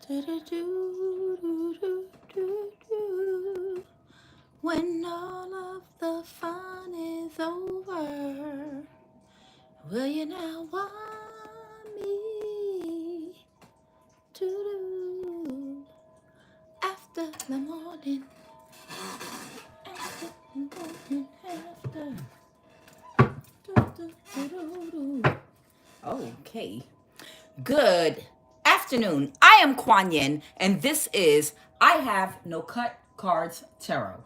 Do-do-do-do-do-do-do. When all of the fun is over, will you now want me to do after the morning, after the morning, after. Do-do-do-do-do. Okay. Good afternoon. I am Kuan Yin, and this is I Have No Cut Cards Tarot.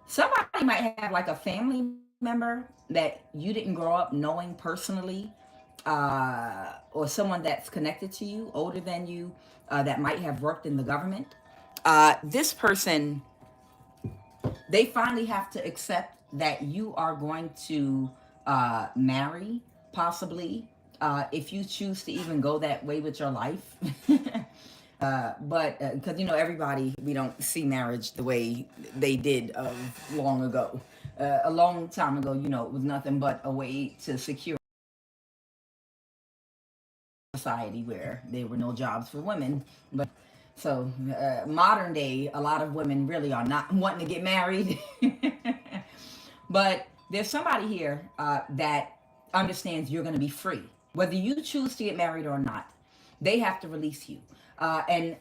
Somebody might have like a family member that you didn't grow up knowing personally, or someone that's connected to you, older than you, that might have worked in the government. This person, they finally have to accept that you are going to marry, possibly, if you choose to even go that way with your life. But because everybody, we don't see marriage the way they did long ago. A long time ago, it was nothing but a way to secure society where there were no jobs for women. But so modern day, a lot of women really are not wanting to get married. But there's somebody here that understands you're going to be free, whether you choose to get married or not. They have to release you, and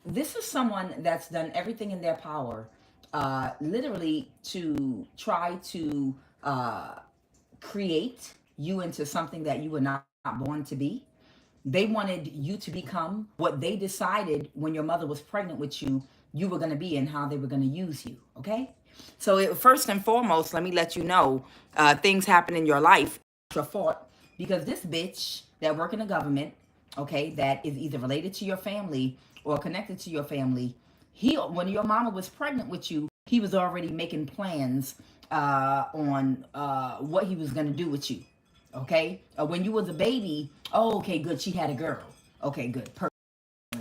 this is someone that's done everything in their power, literally, to try to create you into something that you were not born to be. They wanted you to become what they decided when your mother was pregnant with you, you were going to be, and how they were going to use you. Okay? So, first and foremost, let me let you know things happen in your life. It's your fault, because this bitch that work in the government, okay, that is either related to your family or connected to your family, when your mama was pregnant with you, he was already making plans on what he was going to do with you. Okay? When you was a baby, oh, okay, good, she had a girl. Okay, good, perfect.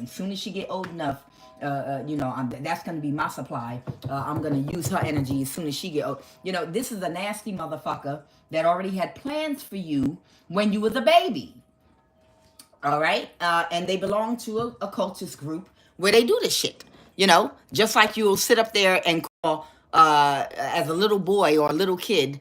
As soon as she get old enough, that's going to be my supply. I'm going to use her energy as soon as she get old. This is a nasty motherfucker that already had plans for you when you was a baby. All right? And they belong to a occultist group where they do this shit. Just like you'll sit up there and call as a little boy or a little kid,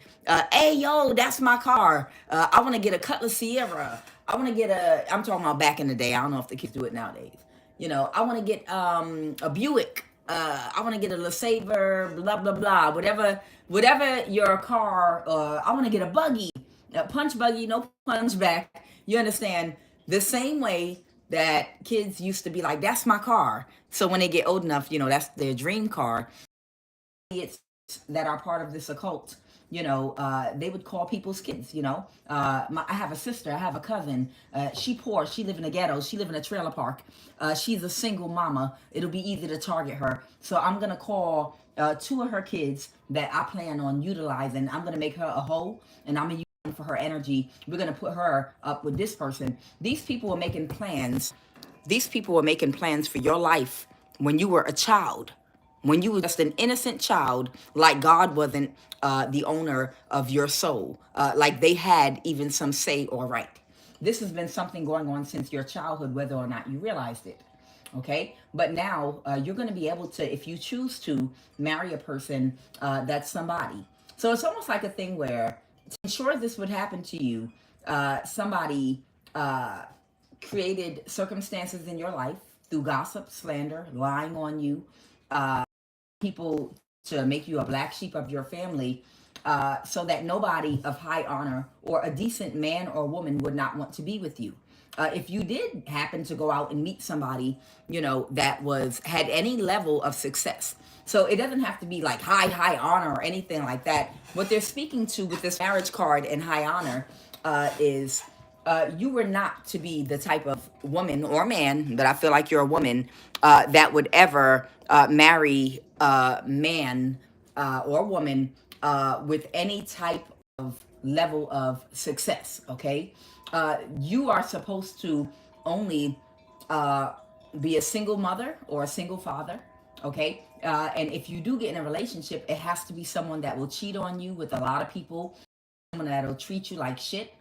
hey, yo, that's my car. I want to get a Cutlass Sierra. I want to get I'm talking about back in the day. I don't know if the kids do it nowadays. I want to get a Buick. I want to get a LeSabre, blah, blah, blah. Whatever your car, I want to get a buggy, a punch buggy, no punch back. You understand? The same way that kids used to be like, that's my car. So when they get old enough, that's their dream car. It's that are part of this occult, they would call people's kids, I have a sister, I have a cousin, she poor, she live in a ghetto, she live in a trailer park, she's a single mama, it'll be easy to target her. So I'm going to call two of her kids that I plan on utilizing. I'm going to make her a hoe, and I'm going to use for her energy. We're going to put her up with this person. These people were making plans. These people were making plans for your life when you were a child. When you were just an innocent child, like God wasn't the owner of your soul, like they had even some say or right. This has been something going on since your childhood, whether or not you realized it. Okay? But now you're going to be able to, if you choose to, marry a person that's somebody. So it's almost like a thing where, to ensure this would happen to you, somebody created circumstances in your life through gossip, slander, lying on you, people to make you a black sheep of your family, so that nobody of high honor or a decent man or woman would not want to be with you. If you did happen to go out and meet somebody, that had any level of success. So it doesn't have to be like high honor or anything like that. What they're speaking to with this marriage card and high honor is you were not to be the type of woman or man, but I feel like you're a woman, that would ever marry a man or woman with any type of level of success, okay? You are supposed to only be a single mother or a single father, okay? And if you do get in a relationship, it has to be someone that will cheat on you with a lot of people, someone that will treat you like shit,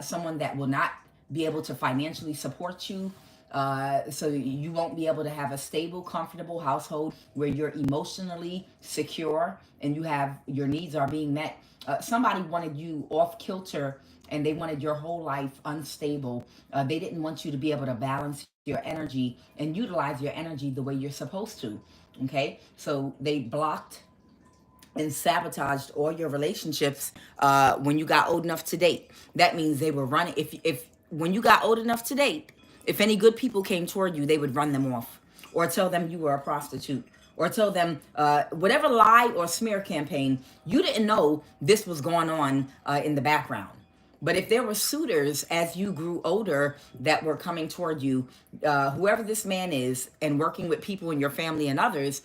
someone that will not be able to financially support you, So you won't be able to have a stable, comfortable household where you're emotionally secure and you have your needs are being met. Somebody wanted you off kilter and they wanted your whole life unstable. They didn't want you to be able to balance your energy and utilize your energy the way you're supposed to. Okay, so they blocked and sabotaged all your relationships when you got old enough to date. That means they were running. If when you got old enough to date, if any good people came toward you, they would run them off, or tell them you were a prostitute, or tell them whatever lie or smear campaign. You didn't know this was going on in the background. But if there were suitors as you grew older that were coming toward you, whoever this man is, and working with people in your family and others,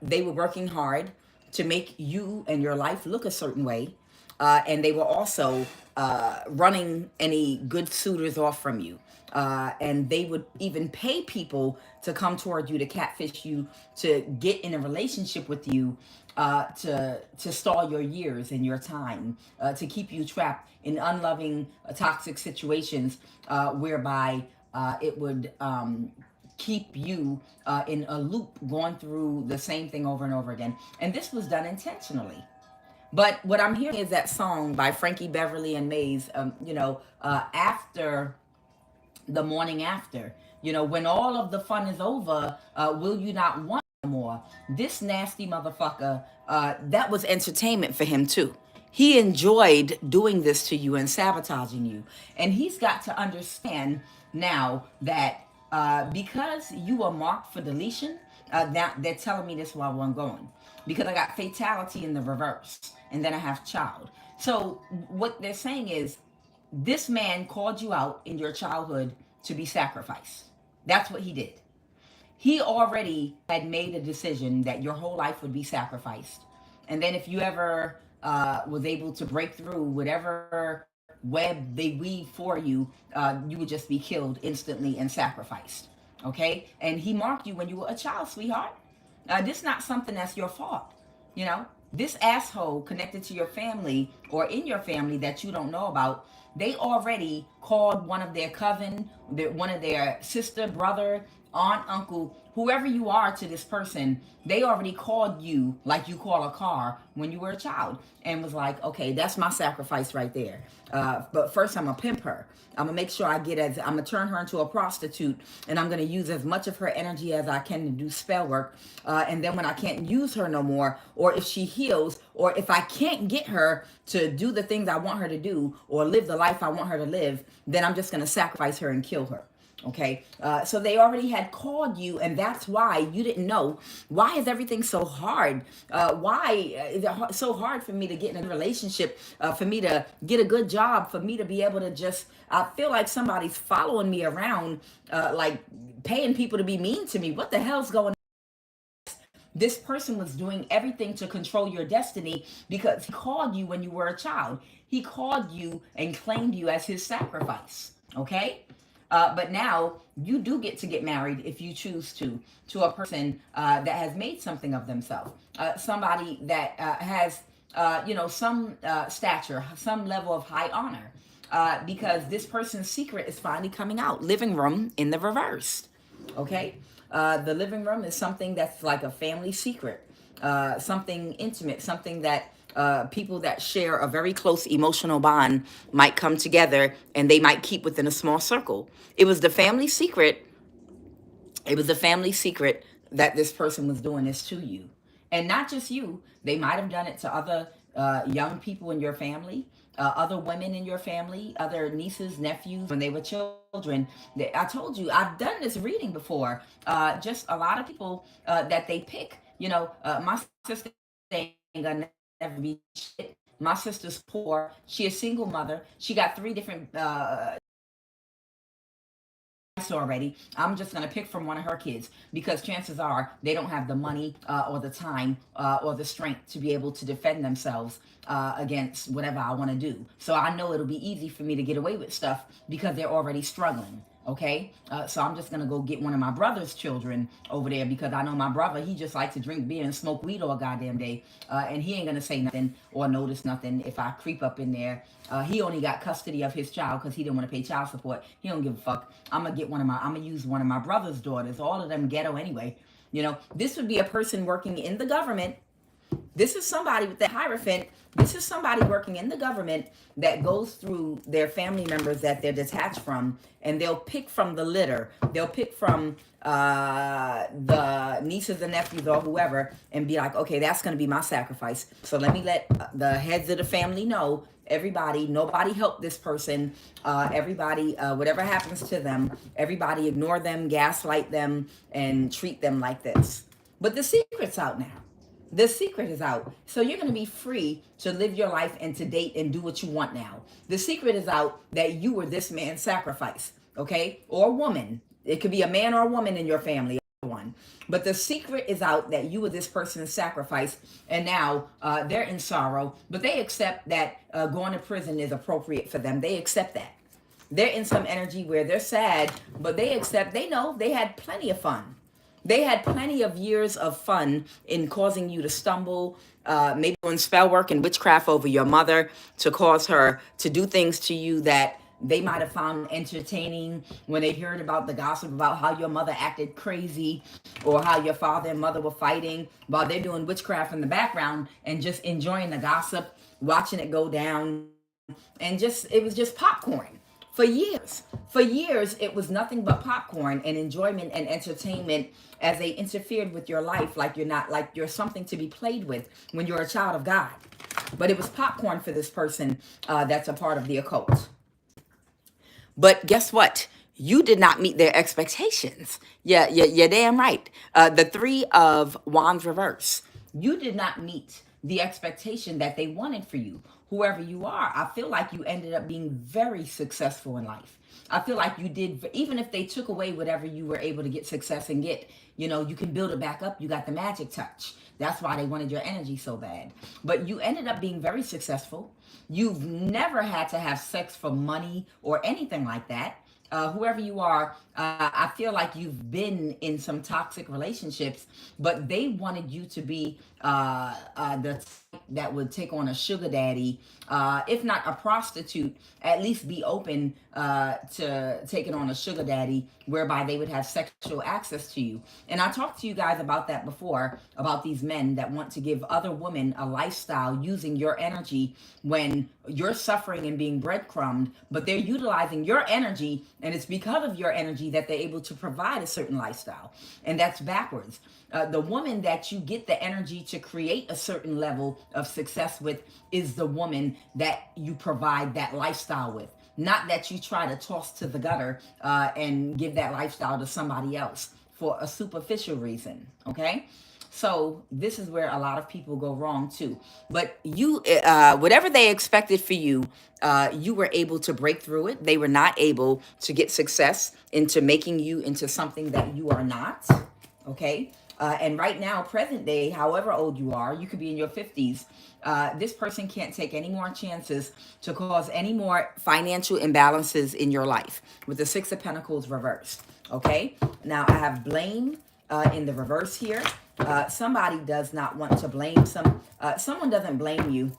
they were working hard to make you and your life look a certain way. And they were also running any good suitors off from you. And they would even pay people to come toward you, to catfish you, to get in a relationship with you, to stall your years and your time, to keep you trapped in unloving, toxic situations, whereby it would keep you in a loop, going through the same thing over and over again. And this was done intentionally. But what I'm hearing is that song by Frankie Beverly and Maze, after the morning after, when all of the fun is over, will you not want more? This nasty motherfucker, that was entertainment for him too. He enjoyed doing this to you and sabotaging you. And he's got to understand now that because you are marked for deletion, now they're telling me this while I'm going. Because I got fatality in the reverse. And then I have child. So what they're saying is, this man called you out in your childhood to be sacrificed. That's what he did. He already had made a decision that your whole life would be sacrificed. And then if you ever was able to break through whatever web they weave for you, you would just be killed instantly and sacrificed. Okay? And he marked you when you were a child, sweetheart. This is not something that's your fault. This asshole connected to your family or in your family that you don't know about, they already called one of their cousin, one of their sister, brother, aunt, uncle, whoever you are to this person. They already called you like you call a car when you were a child, and was like, okay, that's my sacrifice right there. But first I'm gonna pimp her. I'm gonna make sure I'm gonna turn her into a prostitute, and I'm gonna use as much of her energy as I can to do spell work. And then when I can't use her no more, or if she heals, or if I can't get her to do the things I want her to do, or live the life I want her to live, then I'm just gonna sacrifice her and kill her. Okay, so they already had called you, and that's why you didn't know. Why is everything so hard? Why is it so hard for me to get in a relationship, for me to get a good job, for me to be able to just, I feel like somebody's following me around, like paying people to be mean to me. What the hell's going on? This person was doing everything to control your destiny because he called you when you were a child. He called you and claimed you as his sacrifice. Okay? But now you do get to get married if you choose to a person that has made something of themselves. Somebody that has, some stature, some level of high honor. Because this person's secret is finally coming out. Living room in the reverse. Okay? The living room is something that's like a family secret. Something intimate, something that people that share a very close emotional bond might come together and they might keep within a small circle. It was the family secret. It was the family secret that this person was doing this to you. And not just you. They might have done it to other young people in your family, other women in your family, other nieces, nephews when they were children. I told you, I've done this reading before. Just a lot of people that they pick. My sister ain't gonna never be shit. My sister's poor. She a single mother. She got 3 different already. I'm just going to pick from one of her kids because chances are they don't have the money or the time or the strength to be able to defend themselves against whatever I want to do. So I know it'll be easy for me to get away with stuff because they're already struggling. Okay, so I'm just gonna go get one of my brother's children over there because I know my brother, he just likes to drink beer and smoke weed all goddamn day, and he ain't gonna say nothing or notice nothing if I creep up in there. He only got custody of his child because he didn't want to pay child support. He don't give a fuck. I'm gonna use one of my brother's daughters. All of them ghetto anyway. You know, this would be a person working in the government. This is somebody with the Hierophant. This is somebody working in the government that goes through their family members that they're detached from, and they'll pick from the litter. They'll pick from the nieces and nephews or whoever and be like, okay, that's going to be my sacrifice. So let me let the heads of the family know, everybody, nobody help this person. Everybody, whatever happens to them, everybody ignore them, gaslight them, and treat them like this. But the secret's out now. The secret is out. So you're going to be free to live your life and to date and do what you want now. The secret is out that you were this man's sacrifice, okay? Or woman. It could be a man or a woman in your family. One. But the secret is out that you were this person's sacrifice, and now they're in sorrow. But they accept that going to prison is appropriate for them. They accept that. They're in some energy where they're sad, but they accept, they know they had plenty of fun. They had plenty of years of fun in causing you to stumble, maybe doing spell work and witchcraft over your mother to cause her to do things to you that they might have found entertaining when they heard about the gossip about how your mother acted crazy or how your father and mother were fighting while they're doing witchcraft in the background and just enjoying the gossip, watching it go down. And it was just popcorn. For years, it was nothing but popcorn and enjoyment and entertainment as they interfered with your life like you're something to be played with when you're a child of God. But it was popcorn for this person that's a part of the occult. But guess what? You did not meet their expectations. Yeah, you're damn right. The Three of Wands reverse. You did not meet the expectation that they wanted for you. Whoever you are, I feel like you ended up being very successful in life. I feel like you did, even if they took away whatever you were able to get success and get, you can build it back up. You got the magic touch. That's why they wanted your energy so bad. But you ended up being very successful. You've never had to have sex for money or anything like that. Whoever you are, I feel like you've been in some toxic relationships, but they wanted you to be the type that would take on a sugar daddy, if not a prostitute, at least be open to taking on a sugar daddy, whereby they would have sexual access to you. And I talked to you guys about that before, about these men that want to give other women a lifestyle using your energy when you're suffering and being breadcrumbed, but they're utilizing your energy, and it's because of your energy that they're able to provide a certain lifestyle. And that's backwards. The woman that you get the energy to create a certain level of success with is the woman that you provide that lifestyle with. Not that you try to toss to the gutter and give that lifestyle to somebody else for a superficial reason, okay? So this is where a lot of people go wrong too. But you, whatever they expected for you, you were able to break through it. They were not able to get success into making you into something that you are not, okay? And right now, present day, however old you are, you could be in your 50s. This person can't take any more chances to cause any more financial imbalances in your life with the Six of Pentacles reversed. Okay. Now I have blame in the reverse here. Somebody does not want to blame someone doesn't blame you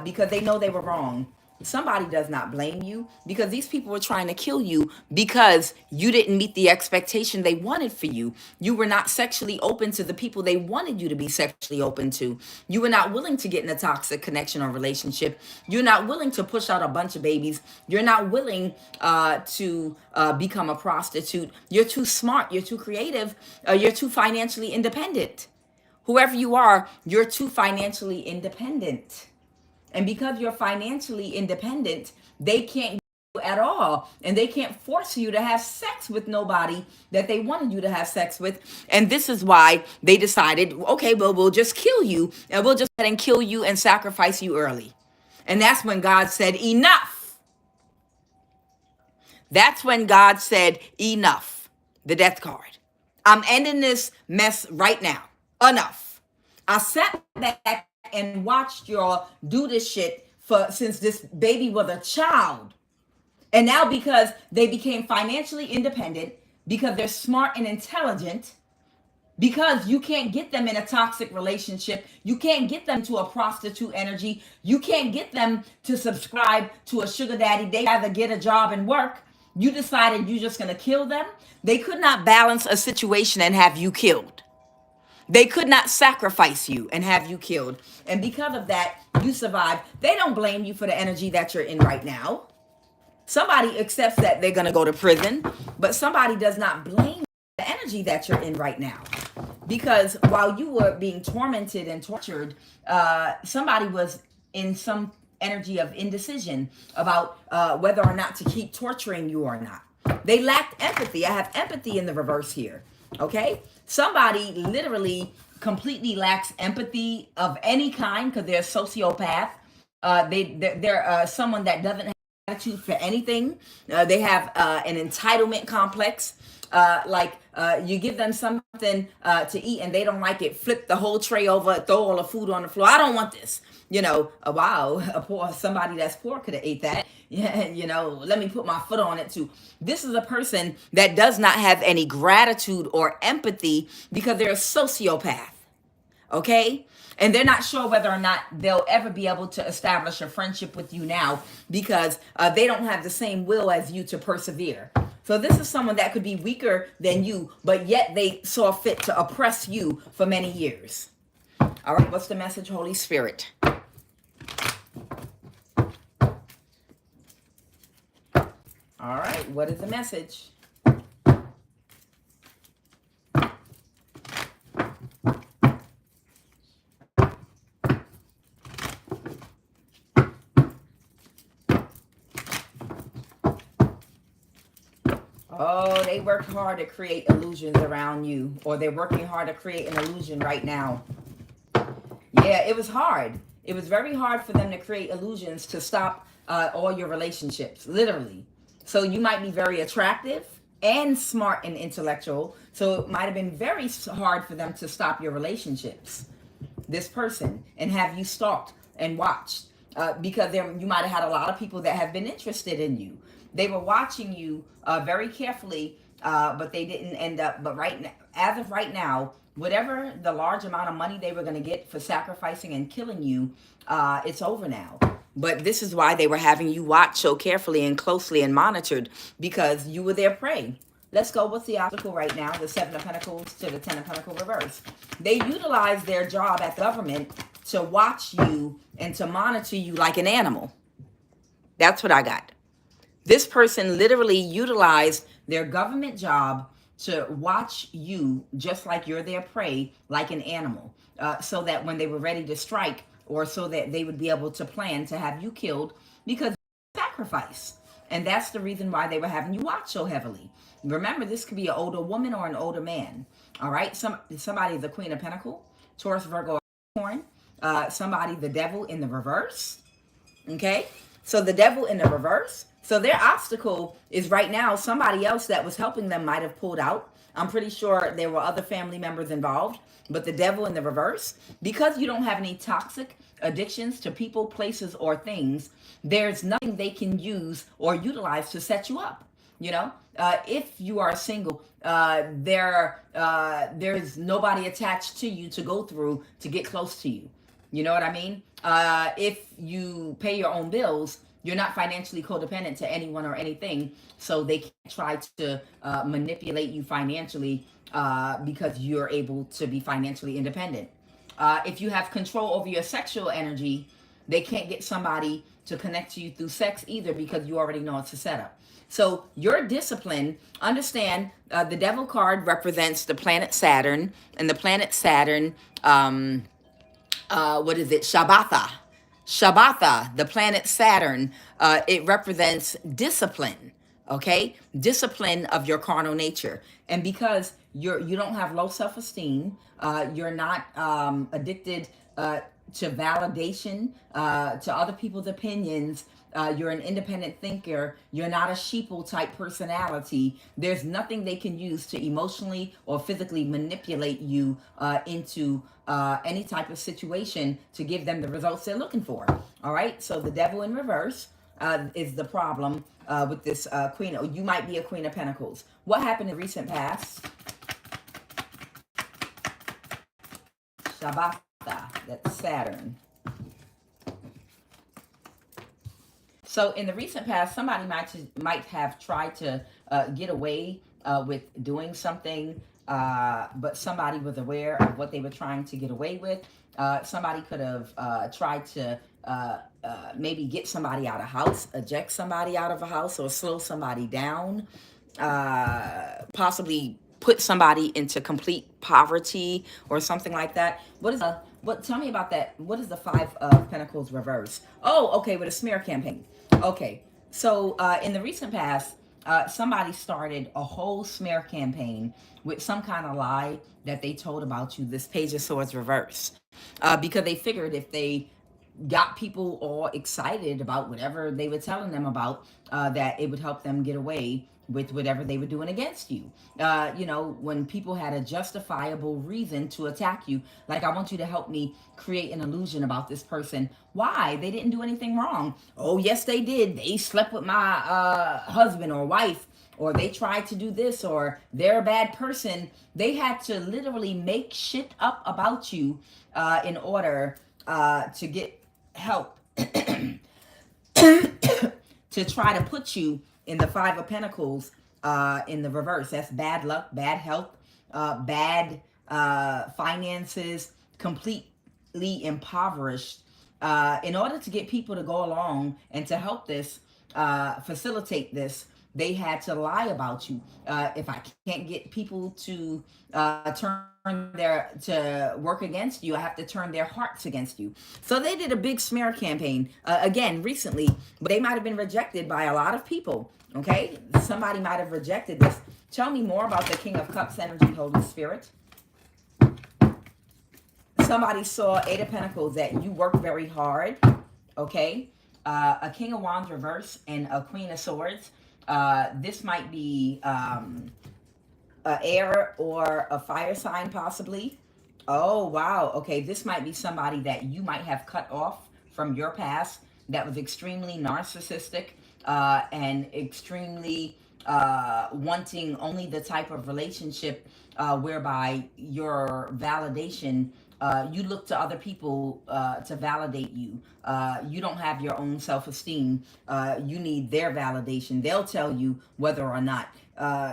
because they know they were wrong. Somebody does not blame you because these people were trying to kill you because you didn't meet the expectation they wanted for you. You were not sexually open to the people they wanted you to be sexually open to. You were not willing to get in a toxic connection or relationship. You're not willing to push out a bunch of babies. You're not willing to become a prostitute. You're too smart. You're too creative. You're too financially independent. Whoever you are, you're too financially independent. And because you're financially independent, they can't you at all. And they can't force you to have sex with nobody that they wanted you to have sex with. And this is why they decided, okay, well, we'll just kill you. And we'll just go ahead and kill you and sacrifice you early. And that's when God said, enough. That's when God said, enough. The death card. I'm ending this mess right now. Enough. I sat back and watched y'all do this shit since this baby was a child. And now because they became financially independent, because they're smart and intelligent, because you can't get them in a toxic relationship, you can't get them to a prostitute energy, you can't get them to subscribe to a sugar daddy, they rather get a job and work. You decided you're just going to kill them. They could not balance a situation and have you killed. They could not sacrifice you and have you killed. And because of that, you survived. They don't blame you for the energy that you're in right now. Somebody accepts that they're going to go to prison, but somebody does not blame the energy that you're in right now. Because while you were being tormented and tortured, somebody was in some energy of indecision about whether or not to keep torturing you or not. They lacked empathy. I have empathy in the reverse here. Okay? Somebody literally completely lacks empathy of any kind because they're a sociopath. They're someone that doesn't have attitude for anything. They have an entitlement complex. You give them something to eat and they don't like it, flip the whole tray over, throw all the food on the floor. I don't want this. Wow, somebody that's poor could have ate that. Yeah, let me put my foot on it too. This is a person that does not have any gratitude or empathy because they're a sociopath. Okay? And they're not sure whether or not they'll ever be able to establish a friendship with you now because they don't have the same will as you to persevere. So this is someone that could be weaker than you, but yet they saw fit to oppress you for many years. All right, what's the message, Holy Spirit? All right, what is the message? Oh, they worked hard to create illusions around you, or they're working hard to create an illusion right now. Yeah, it was hard. It was very hard for them to create illusions to stop all your relationships, literally. So you might be very attractive and smart and intellectual. So it might have been very hard for them to stop your relationships, this person, and have you stalked and watched. Because you might have had a lot of people that have been interested in you. They were watching you very carefully, but they didn't end up. But right now, as of right now, whatever the large amount of money they were going to get for sacrificing and killing you, it's over now. But this is why they were having you watch so carefully and closely and monitored, because you were their prey. Let's go. What's the obstacle right now? The 7 of Pentacles to the 10 of Pentacles reverse. They utilize their job at government to watch you and to monitor you like an animal. That's what I got. This person literally utilized their government job to watch you just like you're their prey, like an animal, so that when they were ready to strike, or so that they would be able to plan to have you killed because of sacrifice. And that's the reason why they were having you watch so heavily. Remember, this could be an older woman or an older man. All right? Somebody, the Queen of Pentacles, Taurus, Virgo, Capricorn. Somebody, the devil in the reverse. Okay? So the devil in the reverse. So their obstacle is right now somebody else that was helping them might have pulled out. I'm pretty sure there were other family members involved. But the devil in the reverse, because you don't have any toxic addictions to people, places, or things, there's nothing they can use or utilize to set you up. If you are single, there's nobody attached to you to go through to get close to you. You know what I mean? If you pay your own bills, you're not financially codependent to anyone or anything, so they can't try to manipulate you financially because you're able to be financially independent. If you have control over your sexual energy, they can't get somebody to connect to you through sex either, because you already know it's a setup. So your discipline, understand, the devil card represents the planet Saturn, and the planet Saturn, what is it? Shabbatha, the planet Saturn, it represents discipline, okay? Discipline of your carnal nature. And because you don't have low self-esteem, you're not addicted to validation, to other people's opinions, you're an independent thinker, you're not a sheeple type personality, there's nothing they can use to emotionally or physically manipulate you into any type of situation to give them the results they're looking for. All right, so the devil in reverse, is the problem with this queen. You might be a Queen of Pentacles. What happened in recent past? Shabbatha, that's Saturn. So in the recent past, somebody might have tried to get away with doing something, but somebody was aware of what they were trying to get away with. Somebody could have tried to maybe get somebody out of house, eject somebody out of a house, or slow somebody down, possibly put somebody into complete poverty or something like that. Tell me about that. What is the Five of Pentacles reverse? Oh, okay, with a smear campaign. Okay, so in the recent past, somebody started a whole smear campaign with some kind of lie that they told about you, this Page of Swords reverse, because they figured if they got people all excited about whatever they were telling them about, that it would help them get away with whatever they were doing against you. You know, when people had a justifiable reason to attack you, like, I want you to help me create an illusion about this person. Why? They didn't do anything wrong. Oh, yes, they did. They slept with my husband or wife, or they tried to do this, or they're a bad person. They had to literally make shit up about you in order to get help to try to put you in the Five of Pentacles in the reverse. That's bad luck, bad health, bad finances, completely impoverished. In order to get people to go along and to help this, facilitate this, they had to lie about you. If I can't get people to to work against you, I have to turn their hearts against you. So they did a big smear campaign again recently, but they might have been rejected by a lot of people. Okay, somebody might have rejected this. Tell me more about the King of Cups energy, Holy Spirit. Somebody saw Eight of Pentacles, that you work very hard. Okay, a King of Wands reverse and a Queen of Swords. This might be an air or a fire sign, possibly. Oh, wow. Okay, this might be somebody that you might have cut off from your past that was extremely narcissistic and extremely wanting only the type of relationship whereby your validation, you look to other people to validate you. You don't have your own self-esteem. You need their validation. They'll tell you whether or not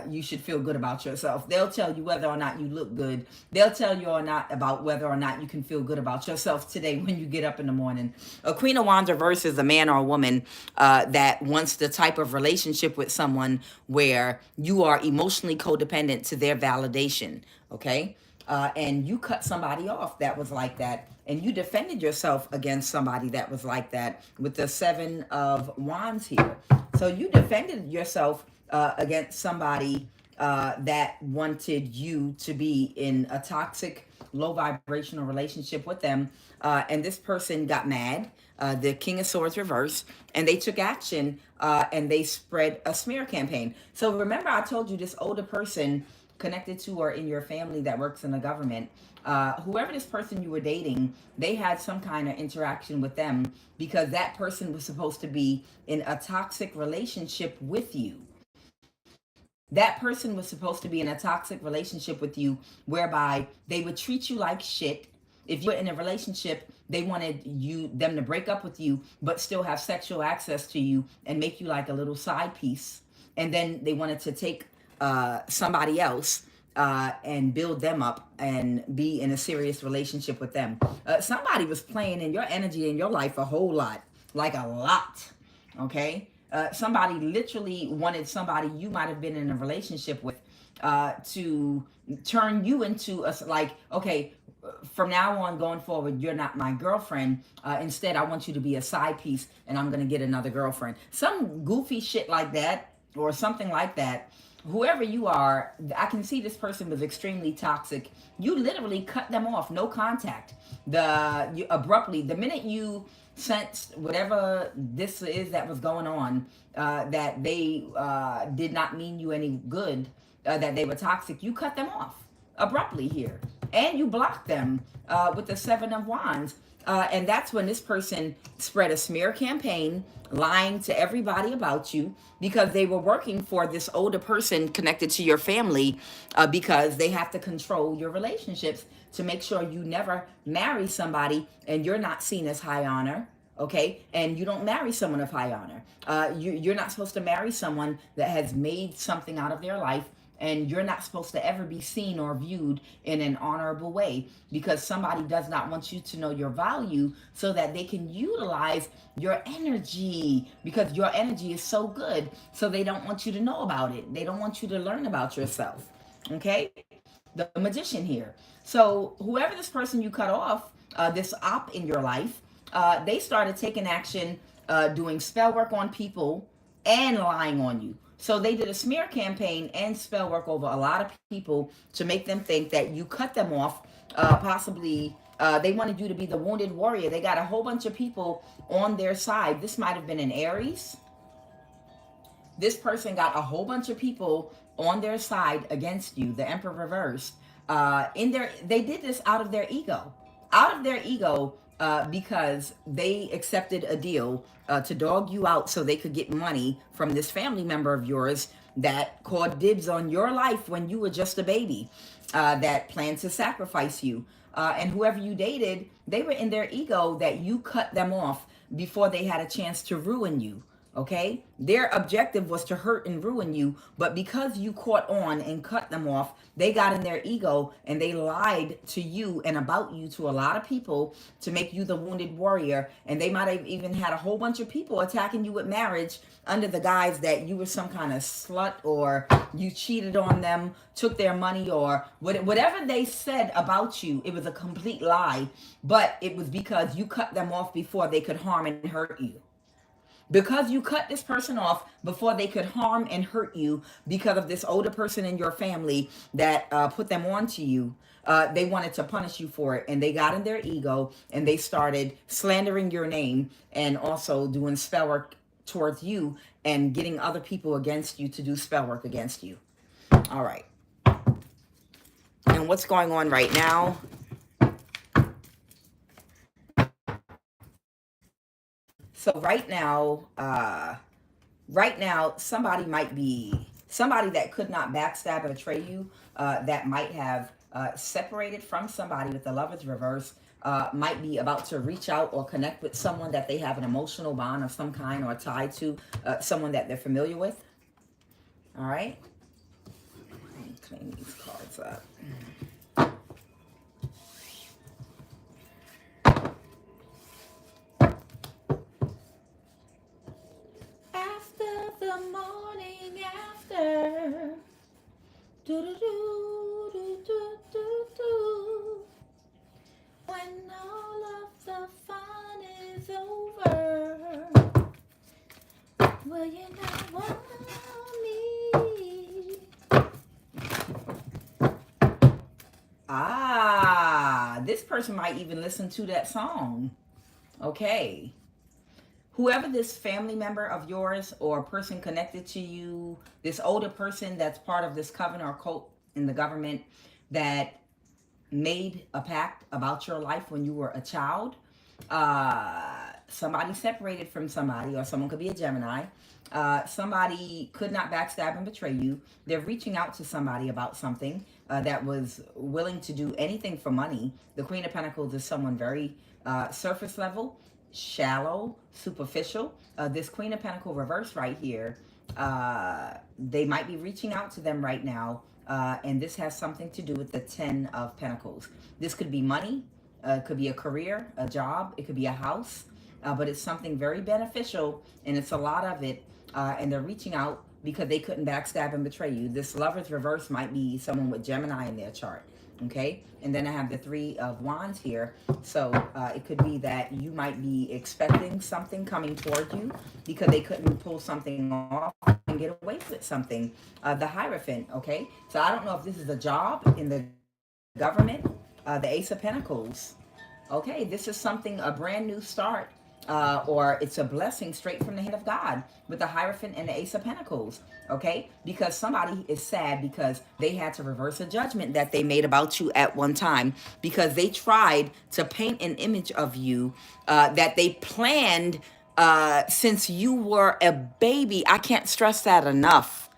you should feel good about yourself. They'll tell you whether or not you look good. They'll tell you or not about whether or not you can feel good about yourself today when you get up in the morning. A Queen of Wands reverse is a man or a woman that wants the type of relationship with someone where you are emotionally codependent to their validation. Okay? And you cut somebody off that was like that, and you defended yourself against somebody that was like that with the Seven of Wands here. So you defended yourself against somebody that wanted you to be in a toxic, low vibrational relationship with them, and this person got mad, the King of Swords reverse, and they took action and they spread a smear campaign. So remember, I told you this older person connected to or in your family that works in the government, whoever this person you were dating, they had some kind of interaction with them because that person was supposed to be in a toxic relationship with you. That person was supposed to be in a toxic relationship with you whereby they would treat you like shit. If you're in a relationship, they wanted them to break up with you, but still have sexual access to you and make you like a little side piece. And then they wanted to take somebody else and build them up and be in a serious relationship with them. Somebody was playing in your energy in your life a whole lot, like a lot, okay? Somebody literally wanted somebody you might have been in a relationship with to turn you into a, like, okay, from now on going forward, you're not my girlfriend. Instead, I want you to be a side piece and I'm going to get another girlfriend. Some goofy shit like that or something like that. Whoever you are, I can see this person was extremely toxic. You literally cut them off, no contact. Abruptly, the minute you sensed whatever this is that was going on, that they did not mean you any good, that they were toxic, you cut them off abruptly here. and you block them with the Seven of Wands. And that's when this person spread a smear campaign, lying to everybody about you because they were working for this older person connected to your family, because they have to control your relationships to make sure you never marry somebody and you're not seen as high honor. Okay, and you don't marry someone of high honor. You're not supposed to marry someone that has made something out of their life, and you're not supposed to ever be seen or viewed in an honorable way, because somebody does not want you to know your value so that they can utilize your energy, because your energy is so good, so they don't want you to know about it. They don't want you to learn about yourself. Okay, the Magician here. So whoever this person you cut off, this op in your life, they started taking action, doing spell work on people and lying on you. So they did a smear campaign and spell work over a lot of people to make them think that you cut them off. Possibly, they wanted you to be the wounded warrior. They got a whole bunch of people on their side. This might have been an Aries. This person got a whole bunch of people on their side against you, the Emperor reversed. They did this out of their ego. Out of their ego, because they accepted a deal to dog you out so they could get money from this family member of yours that called dibs on your life when you were just a baby, that planned to sacrifice you. And whoever you dated, they were in their ego that you cut them off before they had a chance to ruin you. Okay, their objective was to hurt and ruin you, but because you caught on and cut them off, they got in their ego and they lied to you and about you to a lot of people to make you the wounded warrior. And they might have even had a whole bunch of people attacking you with marriage under the guise that you were some kind of slut, or you cheated on them, took their money, or whatever they said about you. It was a complete lie, but it was because you cut them off before they could harm and hurt you. Because you cut this person off before they could harm and hurt you, because of this older person in your family that put them on to you, they wanted to punish you for it. And they got in their ego and they started slandering your name and also doing spell work towards you and getting other people against you to do spell work against you. All right. And what's going on right now? So right now, somebody that could not backstab or betray you, that might have separated from somebody with the Lovers reverse, might be about to reach out or connect with someone that they have an emotional bond of some kind, or tied to someone that they're familiar with. All right. Let me clean these cards up. The morning after, do do do do do do do, when all of the fun is over, will you not want me? This person might even listen to that song. Okay. Whoever this family member of yours or person connected to you, this older person that's part of this coven or cult in the government that made a pact about your life when you were a child, somebody separated from somebody, or someone could be a Gemini. Somebody could not backstab and betray you. They're reaching out to somebody about something that was willing to do anything for money. The Queen of Pentacles is someone very surface level, shallow, superficial. This Queen of Pentacles reverse right here, they might be reaching out to them right now, and this has something to do with the 10 of Pentacles. This could be money, it could be a career, a job, it could be a house, but it's something very beneficial, and it's a lot of it, and they're reaching out because they couldn't backstab and betray you. This Lovers reverse might be someone with Gemini in their chart. Okay, and then I have the 3 of Wands here. So it could be that you might be expecting something coming toward you because they couldn't pull something off and get away with something. The Hierophant, okay? So I don't know if this is a job in the government. The Ace of Pentacles. Okay, this is something, a brand new start or it's a blessing straight from the hand of God with the Hierophant and the Ace of Pentacles, okay? Because somebody is sad because they had to reverse a judgment that they made about you at one time because they tried to paint an image of you that they planned since you were a baby. I can't stress that enough.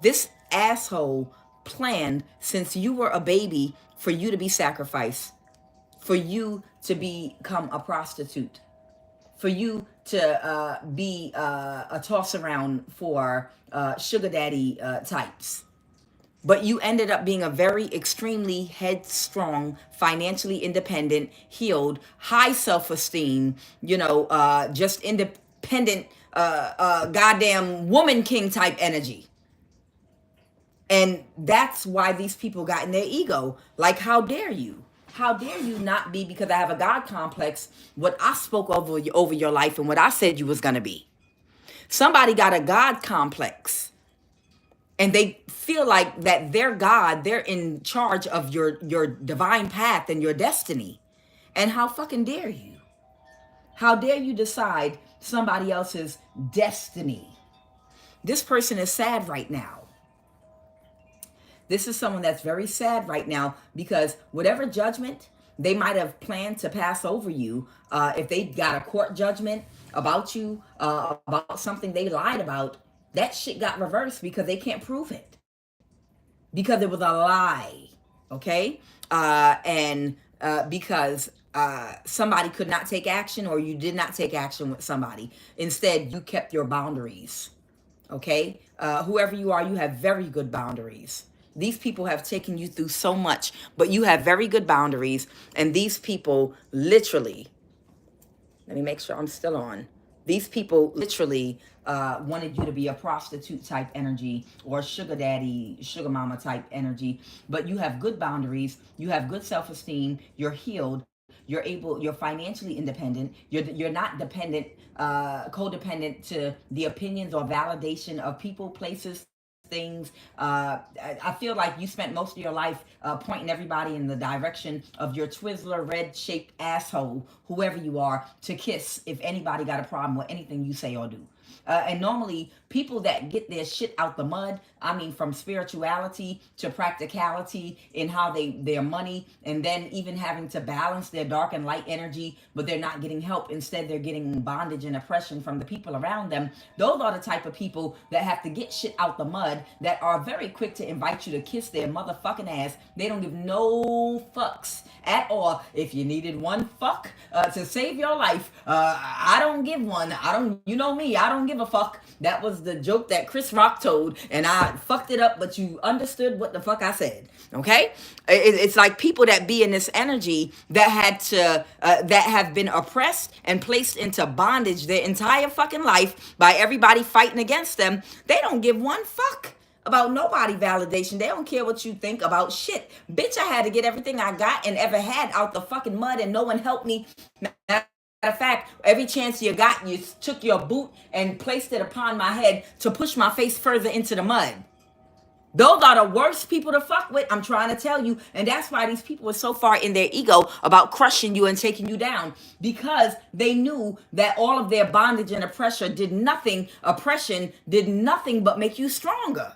This asshole planned since you were a baby for you to be sacrificed, for you to become a prostitute, for you to be a toss around for sugar daddy types. But you ended up being a very extremely headstrong, financially independent, healed, high self-esteem, just independent, goddamn woman king type energy. And that's why these people got in their ego. Like, how dare you? How dare you not be, because I have a God complex, what I spoke over your life and what I said you was going to be. Somebody got a God complex. And they feel like that they're God, they're in charge of your divine path and your destiny. And how fucking dare you? How dare you decide somebody else's destiny? This person is sad right now. This is someone that's very sad right now because whatever judgment they might have planned to pass over you, if they got a court judgment about you, about something they lied about, that shit got reversed because they can't prove it. Because it was a lie, okay? And because somebody could not take action or you did not take action with somebody. Instead, you kept your boundaries, okay? Whoever you are, you have very good boundaries. These people have taken you through so much, but you have very good boundaries. And these people literally, let me make sure I'm still on. These people literally wanted you to be a prostitute type energy or sugar daddy, sugar mama type energy. But you have good boundaries. You have good self-esteem. You're healed. You're financially independent. You're not dependent, codependent to the opinions or validation of people, places, things. I feel like you spent most of your life pointing everybody in the direction of your Twizzler red shaped asshole, whoever you are, to kiss if anybody got a problem with anything you say or do. And normally people that get their shit out the mud, I mean, from spirituality to practicality in how their money, and then even having to balance their dark and light energy, but they're not getting help. Instead, they're getting bondage and oppression from the people around them. Those are the type of people that have to get shit out the mud, that are very quick to invite you to kiss their motherfucking ass. They don't give no fucks at all. If you needed one fuck to save your life, I don't give one. You know me, I don't give a fuck. That was the joke that Chris Rock told, and I fucked it up, but you understood what the fuck I said, okay? It's like people that be in this energy that had to, that have been oppressed and placed into bondage their entire fucking life by everybody fighting against them. They don't give one fuck about nobody validation. They don't care what you think about shit. Bitch, I had to get everything I got and ever had out the fucking mud, and no one helped me. Matter of fact, every chance you got, you took your boot and placed it upon my head to push my face further into the mud. Those are the worst people to fuck with, I'm trying to tell you. And that's why these people are so far in their ego about crushing you and taking you down. Because they knew that all of their bondage and oppression did nothing but make you stronger.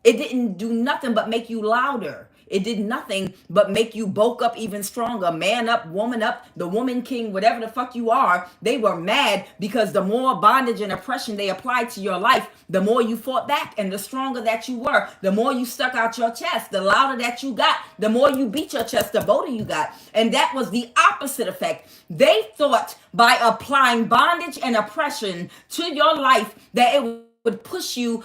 It didn't do nothing but make you louder. It did nothing but make you bulk up even stronger. Man up, woman up, the woman king, whatever the fuck you are. They were mad because the more bondage and oppression they applied to your life, the more you fought back, and the stronger that you were, the more you stuck out your chest, the louder that you got, the more you beat your chest, the bolder you got. And that was the opposite effect. They thought by applying bondage and oppression to your life that it would push you,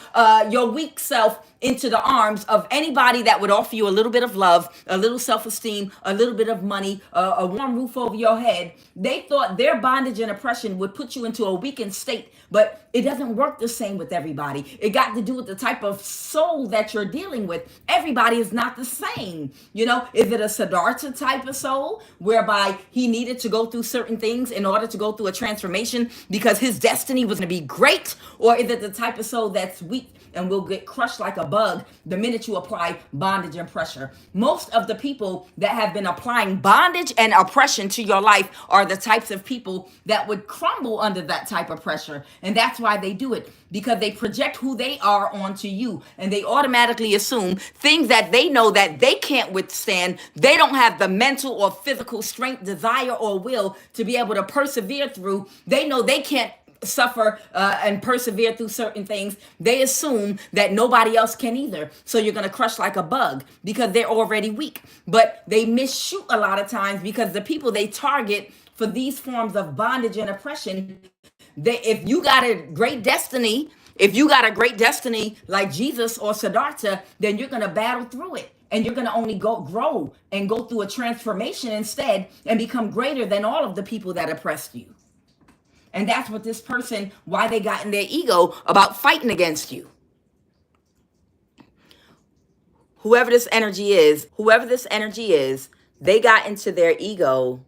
your weak self, into the arms of anybody that would offer you a little bit of love, a little self-esteem, a little bit of money, a warm roof over your head. They thought their bondage and oppression would put you into a weakened state, but it doesn't work the same with everybody. It got to do with the type of soul that you're dealing with. Everybody is not the same. You know, is it a Siddhartha type of soul whereby he needed to go through certain things in order to go through a transformation because his destiny was going to be great? Or is it the type of soul that's weak and will get crushed like a bug the minute you apply bondage and pressure. Most of the people that have been applying bondage and oppression to your life are the types of people that would crumble under that type of pressure. And that's why they do it, because they project who they are onto you, and they automatically assume things that they know that they can't withstand. They don't have the mental or physical strength, desire, or will to be able to persevere through. They know they can't suffer and persevere through certain things. They assume that nobody else can either. So you're going to crush like a bug because they're already weak. But they misshoot a lot of times, because the people they target for these forms of bondage and oppression, if you got a great destiny, like Jesus or Siddhartha, then you're going to battle through it. And you're going to only grow and go through a transformation instead, and become greater than all of the people that oppressed you. And that's what this person, why they got in their ego about fighting against you. Whoever this energy is, they got into their ego.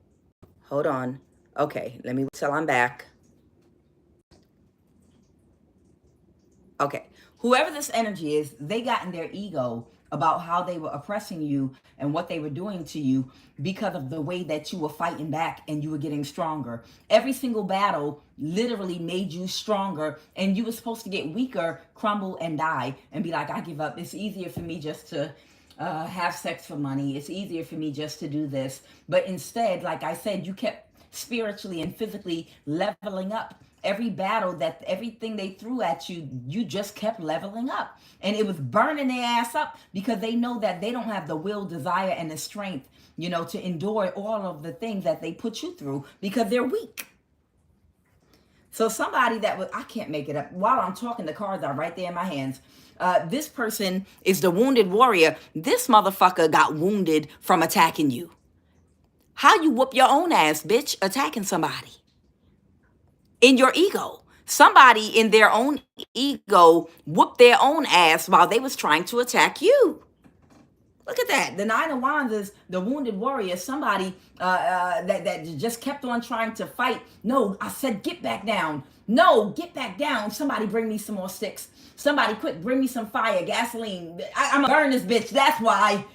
Hold on. Okay, let me wait till I'm back. Okay, whoever this energy is, they got in their ego about how they were oppressing you and what they were doing to you, because of the way that you were fighting back and you were getting stronger. Every single battle literally made you stronger, and you were supposed to get weaker, crumble, and die, and be like, I give up. It's easier for me just to have sex for money. It's easier for me just to do this. But instead, like I said, you kept spiritually and physically leveling up. Every battle, that everything they threw at you, you just kept leveling up. And it was burning their ass up, because they know that they don't have the will, desire, and the strength, to endure all of the things that they put you through, because they're weak. So somebody that was, I can't make it up. While I'm talking, the cards are right there in my hands. This person is the wounded warrior. This motherfucker got wounded from attacking you. How you whoop your own ass, bitch, attacking somebody? In your ego. Somebody in their own ego whooped their own ass while they was trying to attack you. Look at that. The Nine of Wands is the wounded warrior. Somebody that just kept on trying to fight. No, I said get back down. No, get back down. Somebody bring me some more sticks. Somebody quick, bring me some fire, gasoline. I'm gonna burn this bitch. That's why.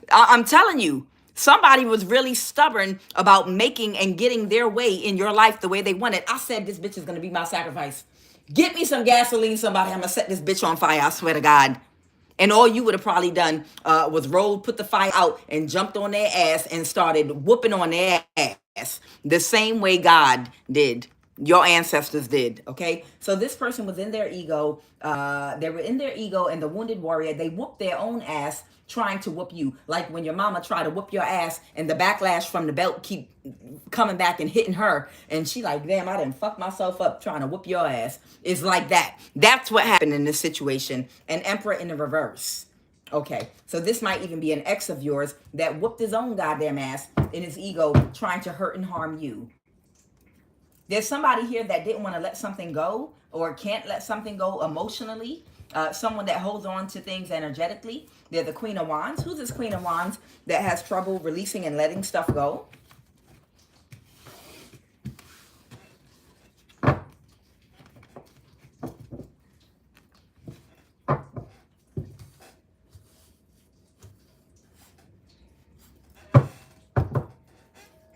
I'm telling you. Somebody was really stubborn about making and getting their way in your life the way they wanted. I said, this bitch is going to be my sacrifice. Get me some gasoline, somebody. I'm going to set this bitch on fire. I swear to God. And all you would have probably done was put the fire out and jumped on their ass and started whooping on their ass the same way God did. Your ancestors did, okay? So this person was in their ego. They were in their ego, and the wounded warrior, they whooped their own ass trying to whoop you. Like when your mama tried to whoop your ass and the backlash from the belt keep coming back and hitting her. And she like, damn, I done fucked myself up trying to whoop your ass. It's like that. That's what happened in this situation. An Emperor in the reverse. Okay, so this might even be an ex of yours that whooped his own goddamn ass in his ego trying to hurt and harm you. There's somebody here that didn't want to let something go, or can't let something go emotionally. Someone that holds on to things energetically. They're the Queen of Wands. Who's this Queen of Wands that has trouble releasing and letting stuff go?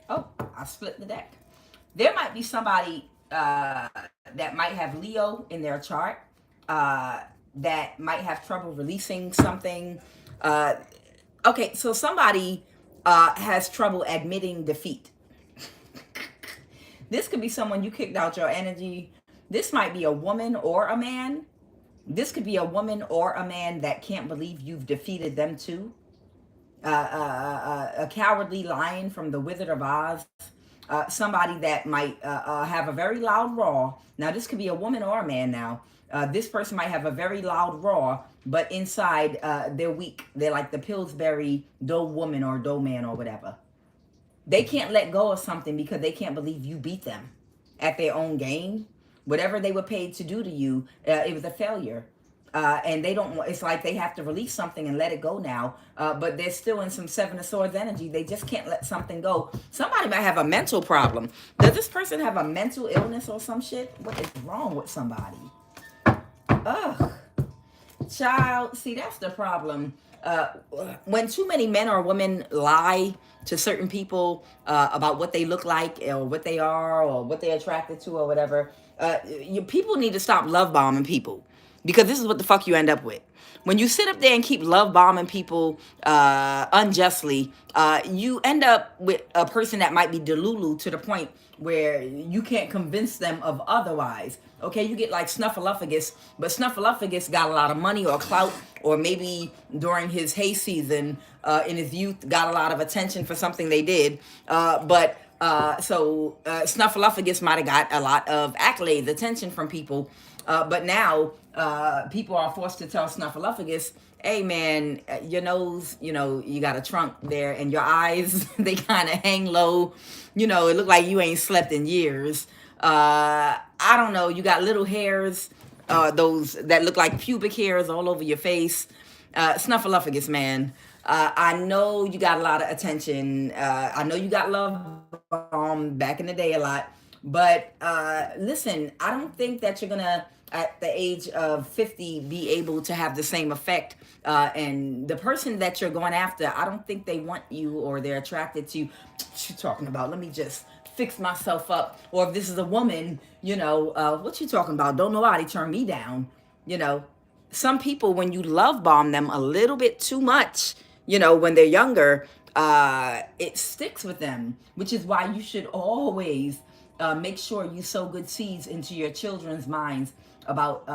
Oh, I split the deck. There might be somebody that might have Leo in their chart. That might have trouble releasing something. Okay, so somebody has trouble admitting defeat. This could be someone you kicked out your energy. This might be a woman or a man. This could be a woman or a man that can't believe you've defeated them too. A cowardly lion from the Wizard of Oz. Somebody that might have a very loud roar. Now, this could be a woman or a man now. This person might have a very loud roar, but inside they're weak. They're like the Pillsbury doe woman or doe man or whatever. They can't let go of something because they can't believe you beat them at their own game. Whatever they were paid to do to you, it was a failure. And they don't want, it's like they have to release something and let it go now, but they're still in some Seven of Swords energy. They just can't let something go. Somebody might have a mental problem. Does this person have a mental illness or some shit? What is wrong with somebody? Ugh. Child, see, that's the problem. When too many men or women lie to certain people about what they look like or what they are or what they're attracted to or whatever, people need to stop love bombing people, because this is what the fuck you end up with. When you sit up there and keep love bombing people unjustly, you end up with a person that might be delulu to the point where you can't convince them of otherwise. Okay, you get like Snuffleupagus, but Snuffleupagus got a lot of money or clout, or maybe during his hay season in his youth got a lot of attention for something they did. So Snuffleupagus might have got a lot of accolades, attention from people. But now people are forced to tell Snuffleupagus, hey man, your nose, you got a trunk there, and your eyes, they kind of hang low. It look like you ain't slept in years. I don't know, you got little hairs, those that look like pubic hairs all over your face. Snuffleupagus, man. I know you got a lot of attention. I know you got love back in the day a lot. But listen, I don't think that you're going to, at the age of 50, be able to have the same effect. And the person that you're going after, I don't think they want you or they're attracted to you. What you talking about? Let me just fix myself up. Or if this is a woman, what you talking about? Don't nobody turn me down. Some people, when you love bomb them a little bit too much, when they're younger, it sticks with them, which is why you should always make sure you sow good seeds into your children's minds about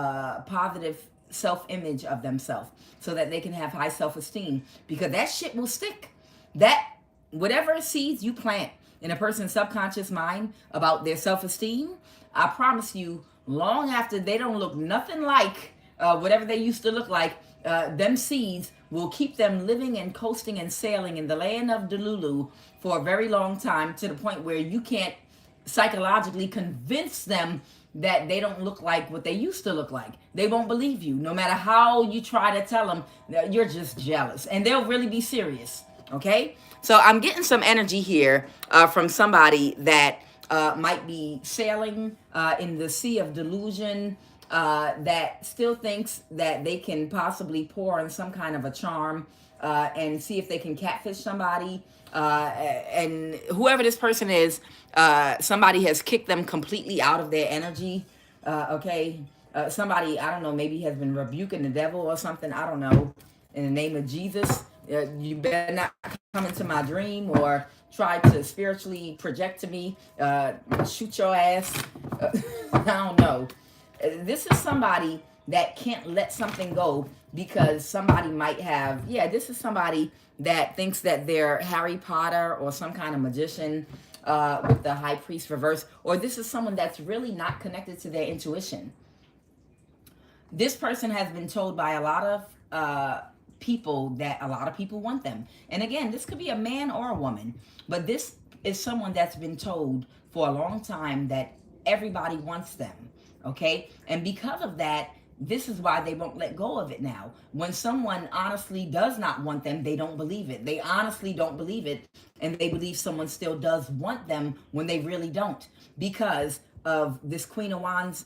positive self-image of themselves, so that they can have high self-esteem, because that shit will stick. That whatever seeds you plant in a person's subconscious mind about their self-esteem, I promise you, long after they don't look nothing like whatever they used to look like, them seeds will keep them living and coasting and sailing in the land of Delulu for a very long time, to the point where you can't psychologically convince them that they don't look like what they used to look like. They won't believe you, no matter how you try to tell them that you're just jealous, and they'll really be serious. Okay, so I'm getting some energy here from somebody that might be sailing in the sea of delusion, that still thinks that they can possibly pour in some kind of a charm and see if they can catfish somebody. And whoever this person is, somebody has kicked them completely out of their energy. Okay, somebody, I don't know, maybe has been rebuking the devil or something. I don't know. In the name of Jesus, you better not come into my dream or try to spiritually project to me. Shoot your ass. I don't know. This is somebody that can't let something go because somebody might have, this is somebody that thinks that they're Harry Potter or some kind of magician with the high priest reverse, or this is someone that's really not connected to their intuition. This person has been told by a lot of people that a lot of people want them. And again, this could be a man or a woman, but this is someone that's been told for a long time that everybody wants them. Okay, and because of that, this is why they won't let go of it now. When someone honestly does not want them, they don't believe it. They honestly don't believe it, and they believe someone still does want them when they really don't. Because of this Queen of Wands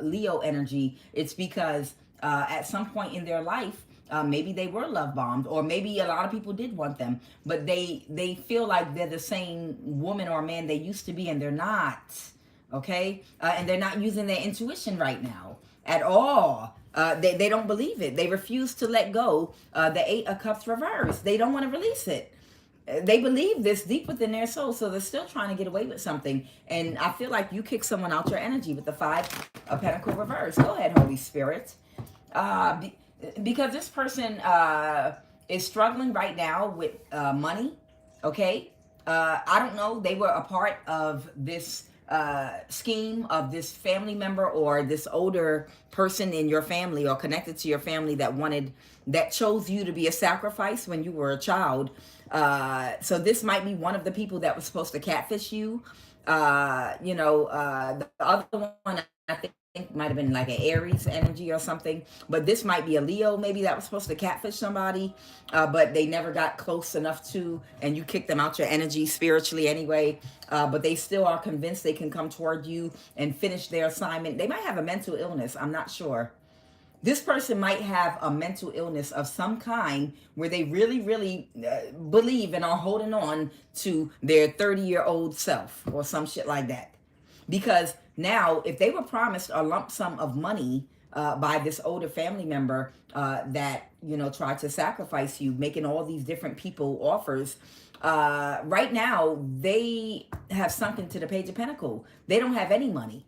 Leo energy, it's because at some point in their life, maybe they were love bombed, or maybe a lot of people did want them, but they feel like they're the same woman or man they used to be, and they're not. Okay, and they're not using their intuition right now at all. They don't believe it. They refuse to let go. The Eight of Cups reverse. They don't want to release it. They believe this deep within their soul, so they're still trying to get away with something. And I feel like you kick someone out your energy with the Five of Pentacles reverse. Go ahead, Holy Spirit. Because this person is struggling right now with money. Okay, I don't know. They were a part of this scheme of this family member or this older person in your family or connected to your family that chose you to be a sacrifice when you were a child. So this might be one of the people that was supposed to catfish you. The other one, I think, might have been like an Aries energy or something, but this might be a Leo maybe that was supposed to catfish somebody, but they never got close enough to, and you kicked them out your energy spiritually anyway, but they still are convinced they can come toward you and finish their assignment. They might have a mental illness, I'm not sure. This person might have a mental illness of some kind where they really, really believe and are holding on to their 30-year-old self or some shit like that. Because now, if they were promised a lump sum of money by this older family member that, tried to sacrifice you, making all these different people offers, right now, they have sunk into the Page of Pentacles. They don't have any money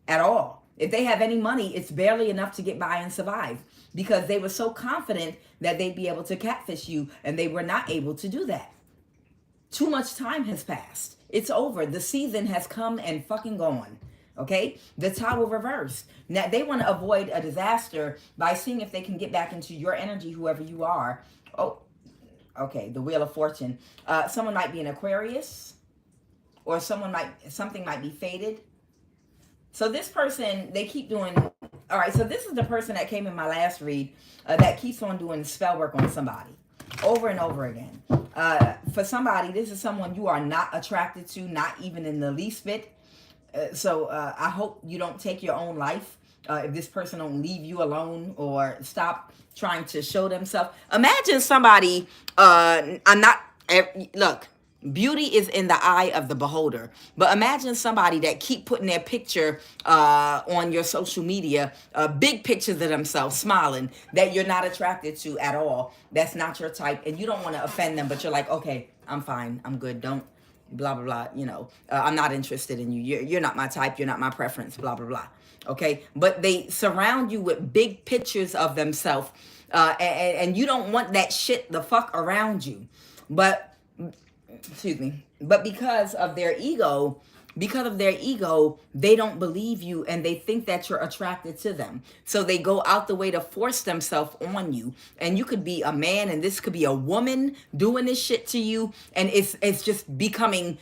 at all. If they have any money, it's barely enough to get by and survive, because they were so confident that they'd be able to catfish you, and they were not able to do that. Too much time has passed. It's over. The season has come and fucking gone. Okay? The Tower reversed. Now, they want to avoid a disaster by seeing if they can get back into your energy, whoever you are. Oh, okay. The Wheel of Fortune. Someone might be an Aquarius, or something might be fated. So this person, they keep doing... All right, so this is the person that came in my last read that keeps on doing spell work on somebody over and over again. For somebody, this is someone you are not attracted to, not even in the least bit. So I hope you don't take your own life if this person don't leave you alone or stop trying to show themselves. Imagine somebody, look, beauty is in the eye of the beholder. But imagine somebody that keep putting their picture on your social media, big pictures of themselves smiling, that you're not attracted to at all. That's not your type, and you don't want to offend them, but you're like, okay, I'm fine, I'm good, don't blah, blah, blah, I'm not interested in you. You're not my type, you're not my preference, blah, blah, blah. Okay, but they surround you with big pictures of themselves, and you don't want that shit the fuck around you. But because of their ego, they don't believe you, and they think that you're attracted to them. So they go out the way to force themselves on you. And you could be a man, and this could be a woman doing this shit to you, and it's just becoming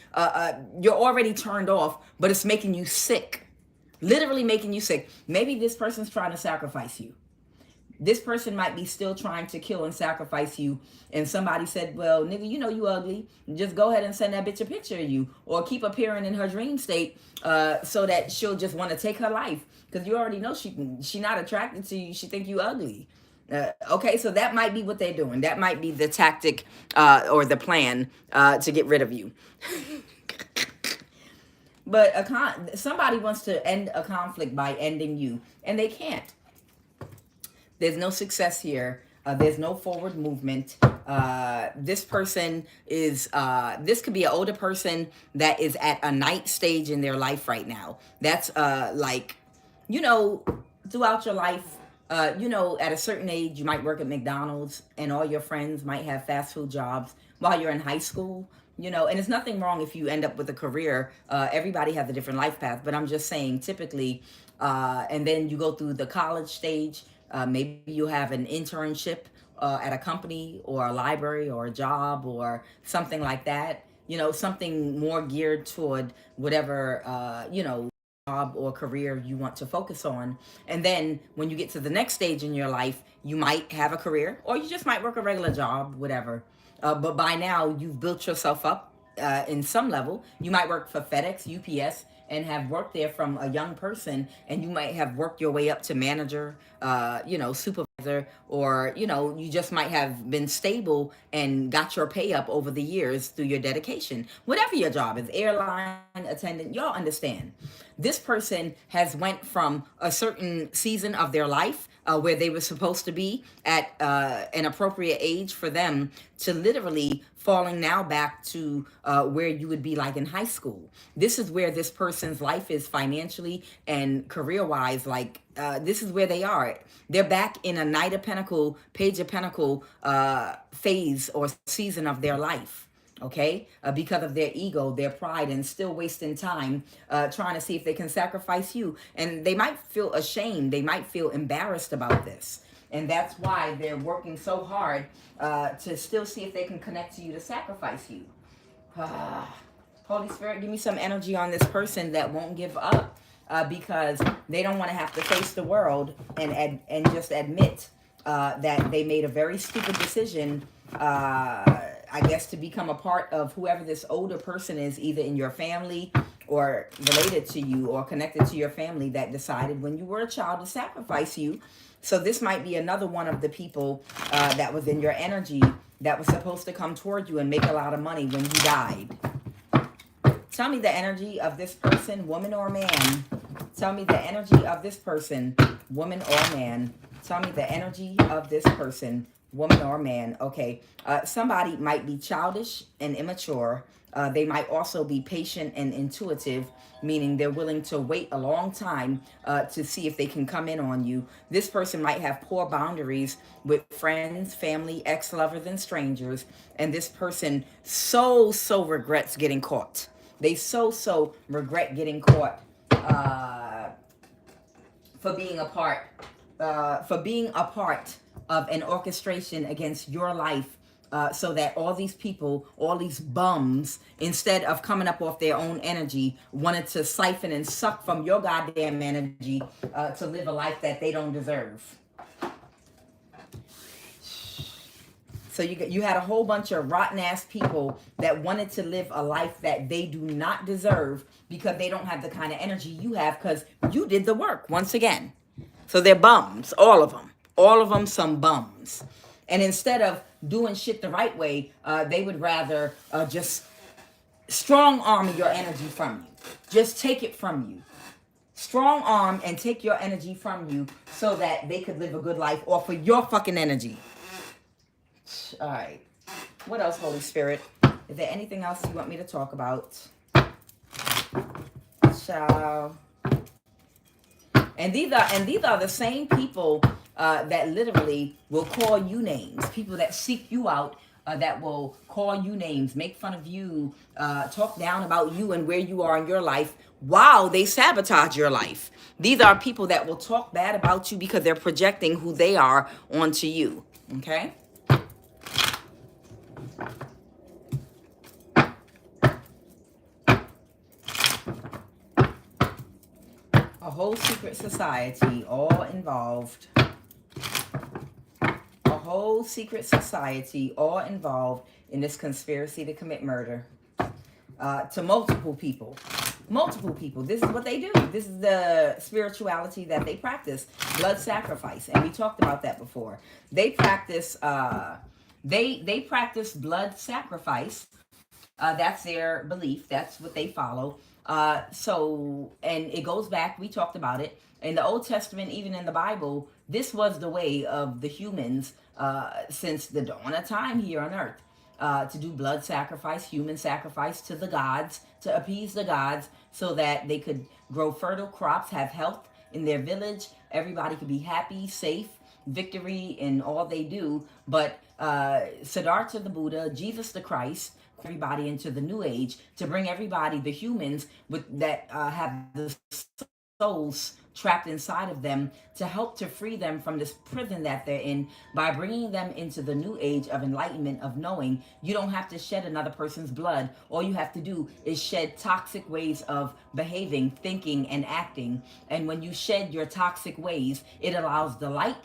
you're already turned off, but it's making you sick. Literally making you sick. Maybe this person's trying to sacrifice you. This person might be still trying to kill and sacrifice you, and somebody said, well, nigga, you ugly. Just go ahead and send that bitch a picture of you, or keep appearing in her dream state so that she'll just want to take her life, because you already know she not attracted to you. She think you ugly. Okay, so that might be what they're doing. That might be the tactic or the plan to get rid of you. But somebody wants to end a conflict by ending you, and they can't. There's no success here. There's no forward movement. This person is, this could be an older person that is at a night stage in their life right now. That's like, throughout your life, at a certain age, you might work at McDonald's, and all your friends might have fast food jobs while you're in high school. And there's nothing wrong if you end up with a career. Everybody has a different life path, but I'm just saying typically, and then you go through the college stage. Maybe you have an internship at a company or a library or a job or something like that. Something more geared toward whatever, job or career you want to focus on. And then when you get to the next stage in your life, you might have a career, or you just might work a regular job, whatever. But by now, you've built yourself up in some level. You might work for FedEx, UPS, and have worked there from a young person, and you might have worked your way up to manager, supervisor, or, you just might have been stable and got your pay up over the years through your dedication. Whatever your job is, airline attendant, y'all understand. This person has went from a certain season of their life where they were supposed to be at an appropriate age for them to literally falling now back to where you would be like in high school. This is where this person's life is financially and career-wise. Like, this is where they are. They're back in a Knight of Pentacle, Page of Pentacle phase or season of their life. Okay, because of their ego, their pride, and still wasting time trying to see if they can sacrifice you. And they might feel ashamed. They might feel embarrassed about this. And that's why they're working so hard to still see if they can connect to you to sacrifice you. Holy Spirit, give me some energy on this person that won't give up. because they don't want to have to face the world and just admit that they made a very stupid decision, I guess, to become a part of whoever this older person is, either in your family or related to you or connected to your family, that decided when you were a child to sacrifice you. So this might be another one of the people that was in your energy that was supposed to come toward you and make a lot of money when you died. Tell me the energy of this person, woman or man. Tell me the energy of this person, woman or man. Tell me the energy of this person, woman or man. Okay, somebody might be childish and immature. They might also be patient and intuitive, meaning they're willing to wait a long time to see if they can come in on you. This person might have poor boundaries with friends, family, ex-lovers, and strangers. And this person so regrets getting caught. They so regret getting caught for being a part of an orchestration against your life, so that all these people, all these bums, instead of coming up off their own energy, wanted to siphon and suck from your goddamn energy to live a life that they don't deserve. So you had a whole bunch of rotten ass people that wanted to live a life that they do not deserve because they don't have the kind of energy you have, because you did the work once again. So they're bums, all of them. All of them some bums. And instead of doing shit the right way, they would rather just strong arm your energy from you. Just take it from you. Strong arm and take your energy from you so that they could live a good life off of your fucking energy. All right. What else, Holy Spirit? Is there anything else you want me to talk about? Ciao. And these are the same people that literally will call you names. People that seek you out, that will call you names, make fun of you, talk down about you and where you are in your life while they sabotage your life. These are people that will talk bad about you because they're projecting who they are onto you. Okay? A whole secret society all involved. A whole secret society all involved in this conspiracy to commit murder. To multiple people. Multiple people. This is what they do. This is the spirituality that they practice. Blood sacrifice. And we talked about that before. They practice they practice blood sacrifice. That's their belief. That's what they follow. So, and it goes back, we talked about it, in the Old Testament, even in the Bible, this was the way of the humans since the dawn of time here on earth, to do blood sacrifice, human sacrifice to the gods, to appease the gods so that they could grow fertile crops, have health in their village, everybody could be happy, safe, victory in all they do. But Siddhartha the Buddha, Jesus the Christ, everybody into the new age, to bring everybody, the humans with that have the souls trapped inside of them, to help to free them from this prison that they're in by bringing them into the new age of enlightenment, of knowing you don't have to shed another person's blood. All you have to do is shed toxic ways of behaving, thinking, and acting. And when you shed your toxic ways, it allows the light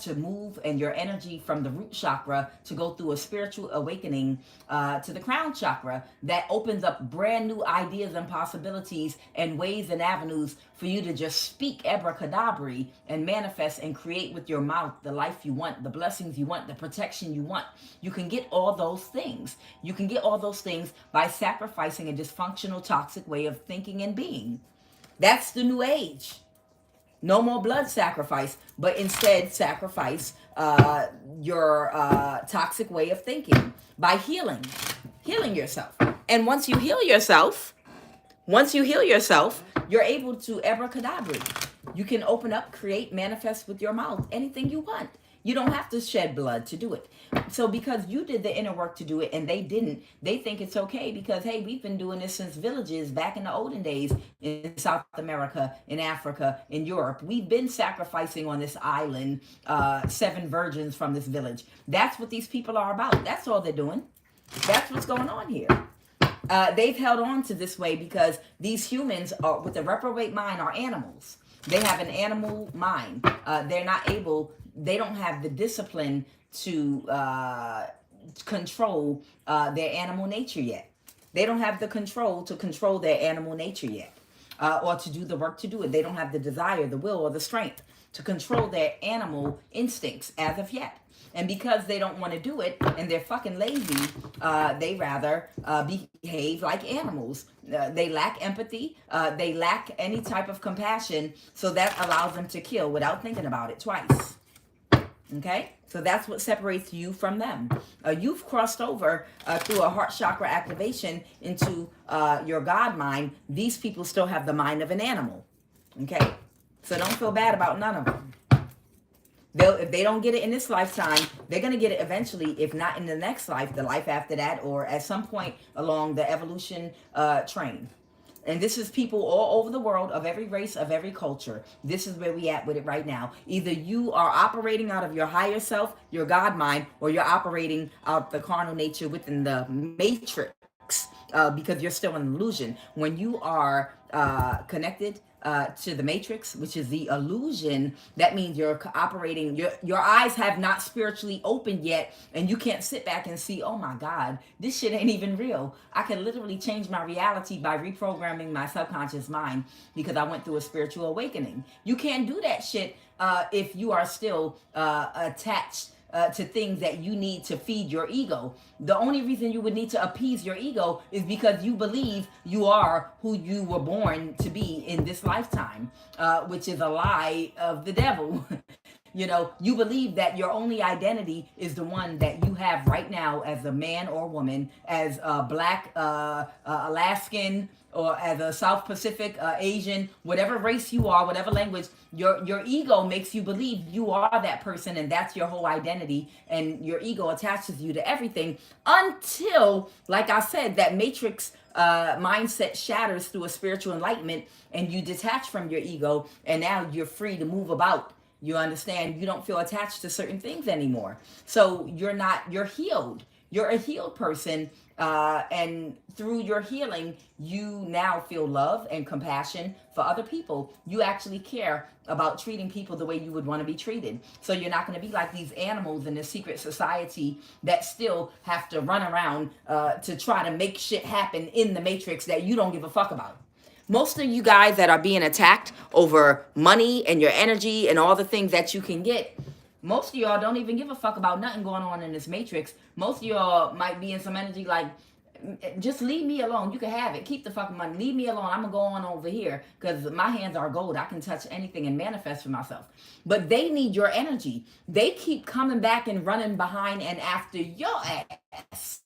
to move and your energy from the root chakra to go through a spiritual awakening to the crown chakra that opens up brand new ideas and possibilities and ways and avenues for you to just speak abracadabra and manifest and create with your mouth the life you want, the blessings you want, the protection you want. You can get all those things. You can get all those things by sacrificing a dysfunctional, toxic way of thinking and being. That's the new age. No more blood sacrifice, but instead sacrifice your toxic way of thinking by healing yourself. And once you heal yourself, you're able to abracadabra. You can open up, create, manifest with your mouth anything you want. You don't have to shed blood to do it. So because you did the inner work to do it and they didn't, they think it's okay because, hey, we've been doing this since villages back in the olden days in South America, in Africa, in Europe. We've been sacrificing on this island 7 virgins from this village. That's what these people are about. That's all they're doing. That's what's going on here. They've held on to this way because these humans are, with a reprobate mind, are animals. They have an animal mind. They don't have the discipline to control their animal nature yet. They don't have the control to control their animal nature yet, or to do the work to do it. They don't have the desire, the will, or the strength to control their animal instincts as of yet. And because they don't want to do it and they're fucking lazy, they rather behave like animals. They lack empathy. They lack any type of compassion. So that allows them to kill without thinking about it twice. Okay? So that's what separates you from them. You've crossed over through a heart chakra activation into your God mind. These people still have the mind of an animal. Okay? So don't feel bad about none of them. If they don't get it in this lifetime, they're going to get it eventually, if not in the next life, the life after that, or at some point along the evolution train. And this is people all over the world, of every race, of every culture. This is where we at with it right now. Either you are operating out of your higher self, your God mind, or you're operating out the carnal nature within the matrix, because you're still in illusion. When you are connected to the matrix, which is the illusion, that means you're operating, your eyes have not spiritually opened yet, and you can't sit back and see, oh my God, this shit ain't even real. I can literally change my reality by reprogramming my subconscious mind because I went through a spiritual awakening. You can't do that shit if you are still attached to things that you need to feed your ego. The only reason you would need to appease your ego is because you believe you are who you were born to be in this lifetime, which is a lie of the devil. You know, you believe that your only identity is the one that you have right now as a man or woman, as a black, Alaskan, or as a South Pacific, Asian, whatever race you are, whatever language, your ego makes you believe you are that person, and that's your whole identity, and your ego attaches you to everything until, like I said, that matrix mindset shatters through a spiritual enlightenment, and you detach from your ego, and now you're free to move about. You understand? You don't feel attached to certain things anymore. So you're healed. You're a healed person. And through your healing, you now feel love and compassion for other people. You actually care about treating people the way you would want to be treated. So you're not going to be like these animals in the secret society that still have to run around to try to make shit happen in the matrix that you don't give a fuck about. Most of you guys that are being attacked over money and your energy and all the things that you can get, most of y'all don't even give a fuck about nothing going on in this matrix. Most of y'all might be in some energy like, just leave me alone. You can have it. Keep the fucking money. Leave me alone. I'm going to go on over here because my hands are gold. I can touch anything and manifest for myself. But they need your energy. They keep coming back and running behind and after your ass.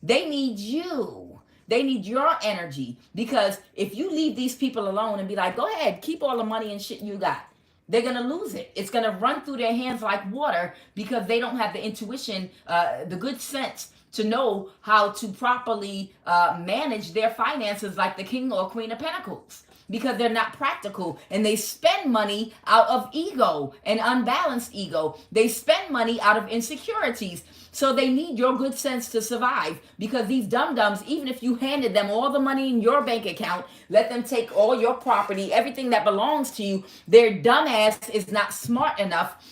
They need you. They need your energy, because if you leave these people alone and be like, go ahead, keep all the money and shit you got, they're going to lose it. It's going to run through their hands like water because they don't have the intuition, the good sense to know how to properly manage their finances like the King or Queen of Pentacles, because they're not practical, and they spend money out of ego and unbalanced ego. They spend money out of insecurities. So they need your good sense to survive, because these dum-dums, even if you handed them all the money in your bank account, let them take all your property, everything that belongs to you, their dumbass is not smart enough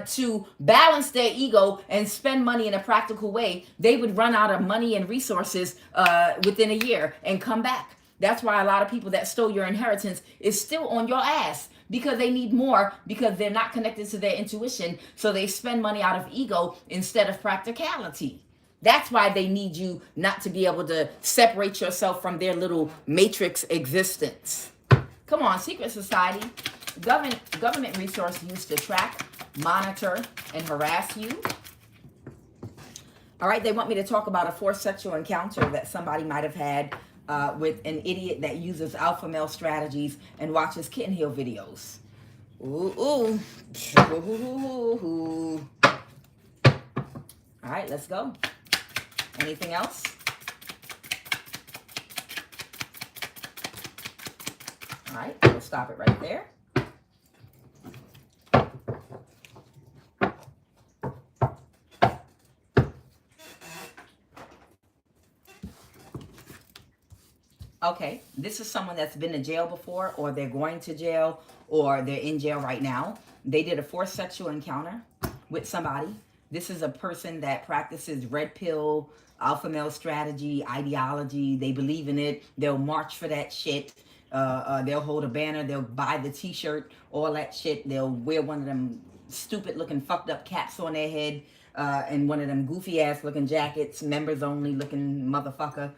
to balance their ego and spend money in a practical way. They would run out of money and resources within a year and come back. That's why a lot of people that stole your inheritance is still on your ass, because they need more, because they're not connected to their intuition. So they spend money out of ego instead of practicality. That's why they need you not to be able to separate yourself from their little matrix existence. Come on, secret society. Government resource used to track, monitor, and harass you. All right, they want me to talk about a forced sexual encounter that somebody might have had with an idiot that uses alpha male strategies and watches kitten heel videos. Ooh. All right, let's go. Anything else? All right, we'll stop it right there. Okay, this is someone that's been to jail before, or they're going to jail, or they're in jail right now. They did a forced sexual encounter with somebody. This is a person that practices red pill, alpha male strategy, ideology. They believe in it. They'll march for that shit. They'll hold a banner. They'll buy the t-shirt, all that shit. They'll wear one of them stupid looking fucked up caps on their head, and one of them goofy ass looking jackets, members only looking motherfucker.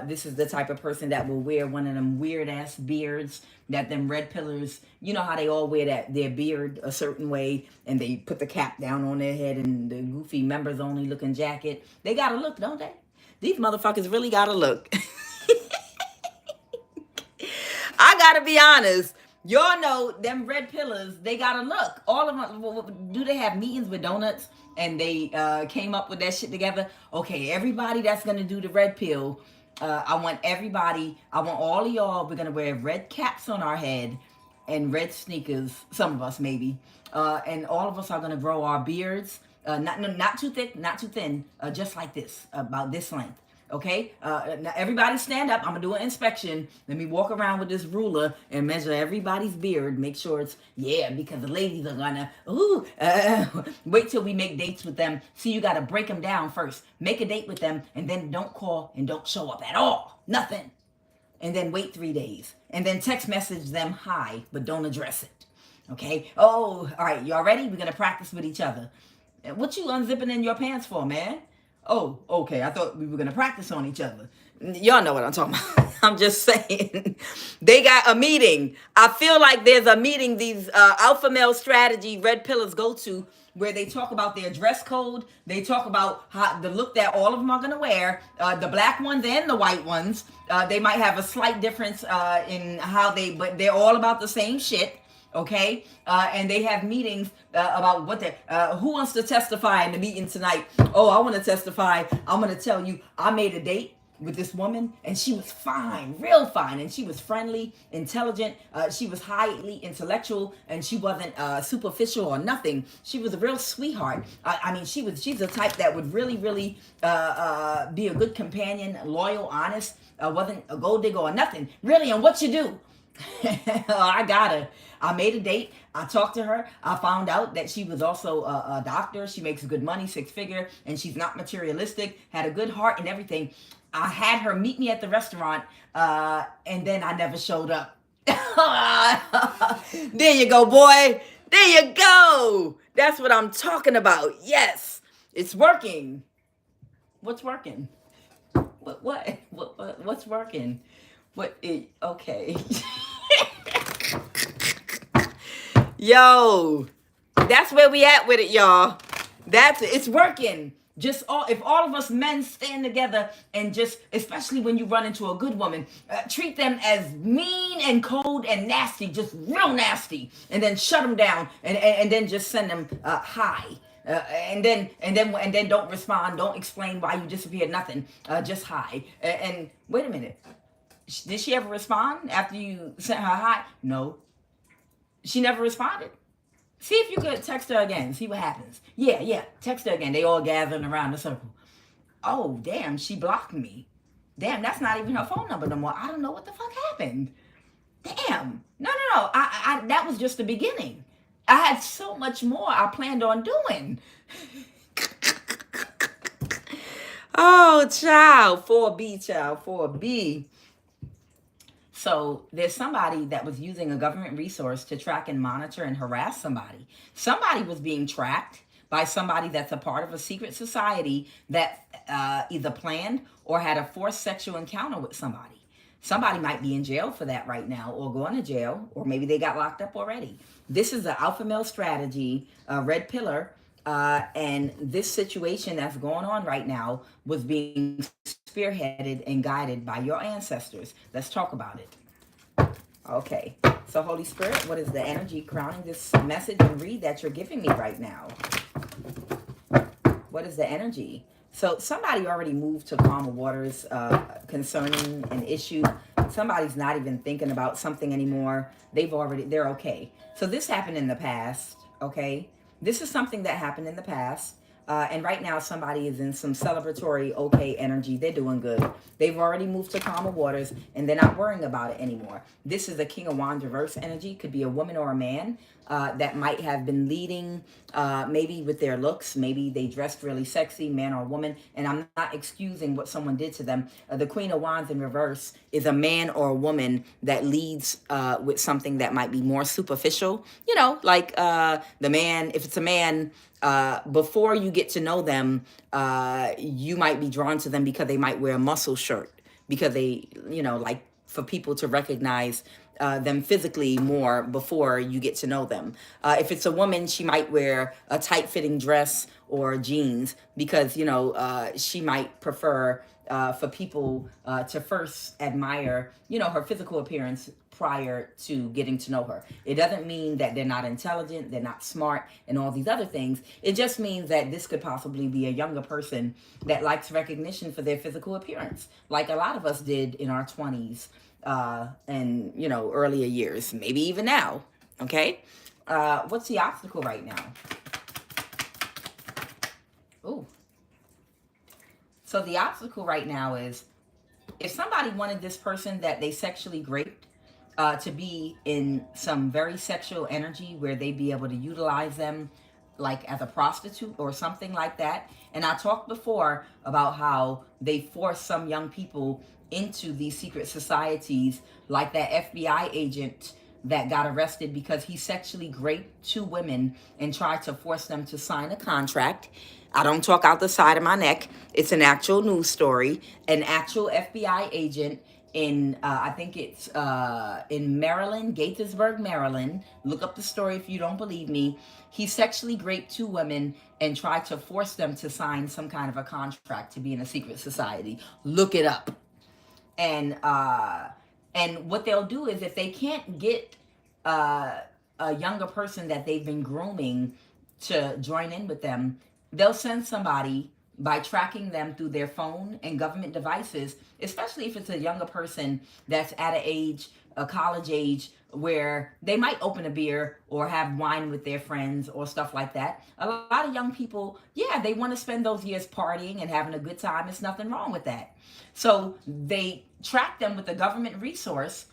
This is the type of person that will wear one of them weird ass beards that them red pillars, you know how they all wear that their beard a certain way, and they put the cap down on their head and the goofy members only looking jacket. They gotta look, don't they? These motherfuckers really gotta look. I gotta be honest. Y'all know them red pillars, they gotta look. All of them, do they have meetings with donuts and they came up with that shit together? Okay, everybody that's gonna do the red pill, I want all of y'all, we're gonna wear red caps on our head and red sneakers, some of us maybe. And all of us are gonna grow our beards, not too thick, not too thin, just like this, about this length. Okay, now everybody stand up. I'm gonna do an inspection. Let me walk around with this ruler and measure everybody's beard. Make sure it's, yeah, because the ladies are gonna, wait till we make dates with them. See, you gotta break them down first. Make a date with them and then don't call and don't show up at all. Nothing. And then wait 3 days. And then text message them hi, but don't address it. Okay, oh, all right, y'all ready? We're gonna practice with each other. What you unzipping in your pants for, man? Oh, okay. I thought we were going to practice on each other. Y'all know what I'm talking about. I'm just saying. They got a meeting. I feel like there's a meeting these alpha male strategy red pillars go to where they talk about their dress code. They talk about how the look that all of them are going to wear, the black ones and the white ones. They might have a slight difference in how but they're all about the same shit. Okay, and they have meetings about what they, who wants to testify in the meeting tonight? Oh, I want to testify. I'm going to tell you, I made a date with this woman and she was fine, real fine. And she was friendly, intelligent. She was highly intellectual and she wasn't superficial or nothing. She was a real sweetheart. I mean, she's the type that would really, really be a good companion, loyal, honest, wasn't a gold digger or nothing. Really, and what you do? I got her. I made a date. I talked to her. I found out that she was also a doctor. She makes good money, 6-figure, and she's not materialistic, had a good heart and everything. I had her meet me at the restaurant, and then I never showed up. There you go, boy. There you go. That's what I'm talking about. Yes, it's working. What's working? What's working? Okay. Yo, that's where we at with it, y'all. It's working. If all of us men stand together and just, especially when you run into a good woman, treat them as mean and cold and nasty, just real nasty, and then shut them down, and then just send them hi. And then don't respond, don't explain why you disappeared, nothing. Just hi. And wait a minute. Did she ever respond after you sent her hi? No. She never responded. See if you could text her again. See what happens. Yeah. Text her again. They all gathering around the circle. Oh, damn. She blocked me. Damn, that's not even her phone number no more. I don't know what the fuck happened. Damn. No. I that was just the beginning. I had so much more I planned on doing. Oh, child. 4B, child. 4B. So there's somebody that was using a government resource to track and monitor and harass somebody. Somebody was being tracked by somebody that's a part of a secret society that either planned or had a forced sexual encounter with somebody. Somebody might be in jail for that right now or going to jail, or maybe they got locked up already. This is the alpha male strategy, red pillar. And this situation that's going on right now was being spearheaded and guided by your ancestors. Let's talk about it. Okay. So Holy Spirit, what is the energy crowning this message and read that you're giving me right now? What is the energy? So somebody already moved to calmer waters concerning an issue. Somebody's not even thinking about something anymore. They're okay. So this happened in the past, okay? This is something that happened in the past. And right now, somebody is in some celebratory, okay energy. They're doing good. They've already moved to calmer waters, and they're not worrying about it anymore. This is a King of Wands reverse energy. Could be a woman or a man that might have been leading, maybe with their looks. Maybe they dressed really sexy, man or woman. And I'm not excusing what someone did to them. The Queen of Wands in reverse is a man or a woman that leads with something that might be more superficial. You know, like the man, if it's a man, before you get to know them, you might be drawn to them because they might wear a muscle shirt, because they, you know, like for people to recognize them physically more before you get to know them. If it's a woman, she might wear a tight-fitting dress or jeans because, you know, she might prefer for people to first admire, you know, her physical appearance prior to getting to know her. It doesn't mean that they're not intelligent, they're not smart, and all these other things. It just means that this could possibly be a younger person that likes recognition for their physical appearance, like a lot of us did in our 20s and, you know, earlier years, maybe even now. Okay? What's the obstacle right now? Ooh. So the obstacle right now is if somebody wanted this person that they sexually raped to be in some very sexual energy where they'd be able to utilize them like as a prostitute or something like that. And I talked before about how they force some young people into these secret societies, like that FBI agent that got arrested because he sexually raped 2 women and tried to force them to sign a contract. I don't talk out the side of my neck. It's an actual news story. An actual FBI agent in, I think it's in Maryland, Gaithersburg, Maryland. Look up the story if you don't believe me. He sexually raped 2 women and tried to force them to sign some kind of a contract to be in a secret society. Look it up. And what they'll do is if they can't get a younger person that they've been grooming to join in with them, they'll send somebody by tracking them through their phone and government devices, especially if it's a younger person that's at an age, a college age, where they might open a beer or have wine with their friends or stuff like that. A lot of young people, yeah, they want to spend those years partying and having a good time. There's nothing wrong with that. So they track them with a government resource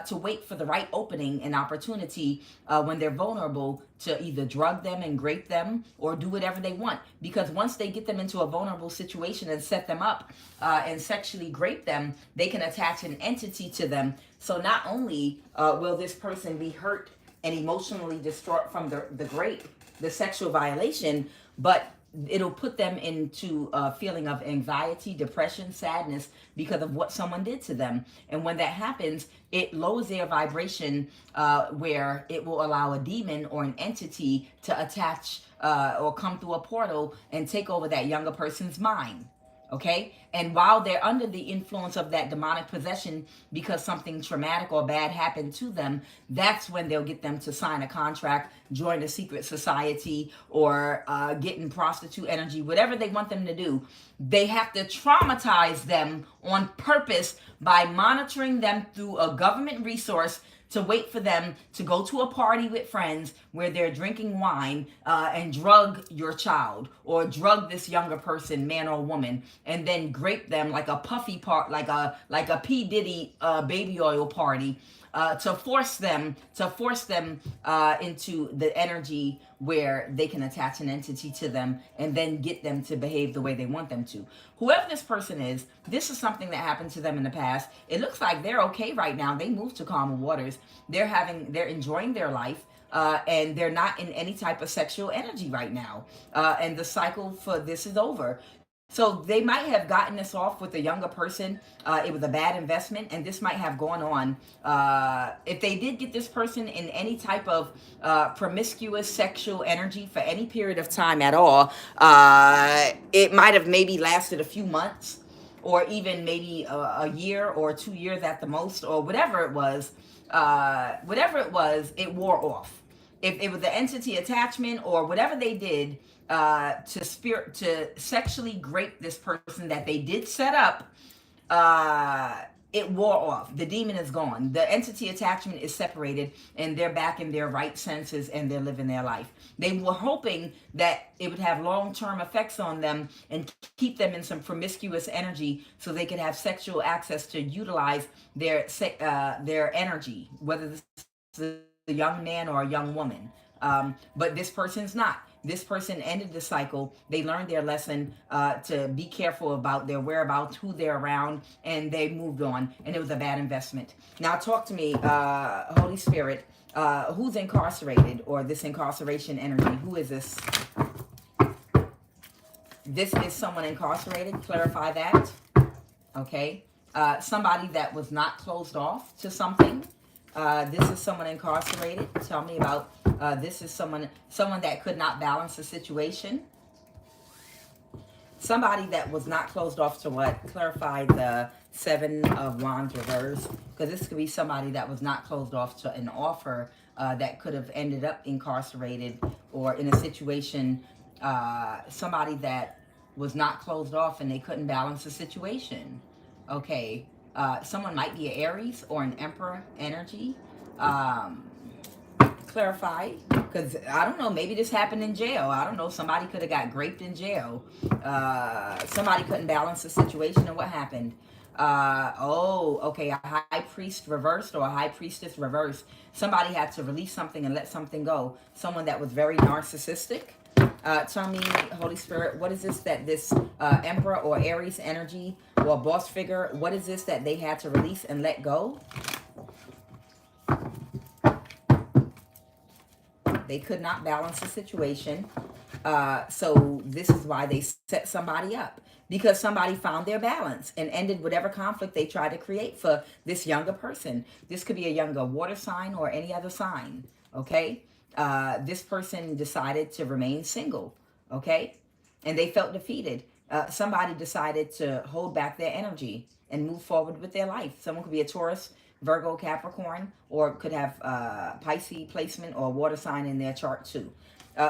to wait for the right opening and opportunity when they're vulnerable to either drug them and grape them or do whatever they want. Because once they get them into a vulnerable situation and set them up and sexually grape them, they can attach an entity to them. So not only will this person be hurt and emotionally distraught from the grape, the sexual violation, but it'll put them into a feeling of anxiety, depression, sadness because of what someone did to them. And when that happens, it lowers their vibration where it will allow a demon or an entity to attach or come through a portal and take over that younger person's mind. Okay? And while they're under the influence of that demonic possession because something traumatic or bad happened to them, that's when they'll get them to sign a contract, join a secret society, or get in prostitute energy, whatever they want them to do. They have to traumatize them on purpose by monitoring them through a government resource to wait for them to go to a party with friends where they're drinking wine and drug your child or drug this younger person, man or woman, and then grape them like a puffy part, like a P. Diddy baby oil party to force them into the energy where they can attach an entity to them and then get them to behave the way they want them to. Whoever this person is, this is something that happened to them in the past. It looks like they're okay right now. They moved to calmer waters. They're enjoying their life. And they're not in any type of sexual energy right now. And the cycle for this is over. So they might have gotten this off with a younger person. It was a bad investment, and this might have gone on. If they did get this person in any type of promiscuous sexual energy for any period of time at all, it might have maybe lasted a few months, or even maybe a year or 2 years at the most, or whatever it was. It wore off. If it was the entity attachment or whatever they did to sexually grape this person that they did set up, it wore off. The demon is gone. The entity attachment is separated, and they're back in their right senses, and they're living their life. They were hoping that it would have long-term effects on them and keep them in some promiscuous energy so they could have sexual access to utilize their energy, whether this is a young man or a young woman. But this person's not. This person ended the cycle. They learned their lesson to be careful about their whereabouts, who they're around, and they moved on. And it was a bad investment. Now talk to me, Holy Spirit. Who's incarcerated, or this incarceration energy? Who is this? This is someone incarcerated. Clarify that. Okay. Somebody that was not closed off to something. This is someone incarcerated. Tell me about this is someone that could not balance the situation. Somebody that was not closed off to what? Clarify the Seven of Wands reverse, because this could be somebody that was not closed off to an offer that could have ended up incarcerated, or in a situation, somebody that was not closed off and they couldn't balance the situation. Okay. Someone might be an Aries or an Emperor energy. Clarify, because I don't know, maybe this happened in jail. I don't know, somebody could have got raped in jail. Somebody couldn't balance the situation, and what happened? Okay, a high priest reversed, or a high priestess reversed. Somebody had to release something and let something go. Someone that was very narcissistic. Tell me, Holy Spirit, what is this that this Emperor or Aries energy or boss figure, what is this that they had to release and let go? They could not balance the situation. So this is why they set somebody up. Because somebody found their balance and ended whatever conflict they tried to create for this younger person. This could be a younger water sign or any other sign. Okay? This person decided to remain single. Okay? And they felt defeated. Somebody decided to hold back their energy and move forward with their life. Someone could be a Taurus, Virgo, Capricorn, or could have Pisces placement or water sign in their chart too.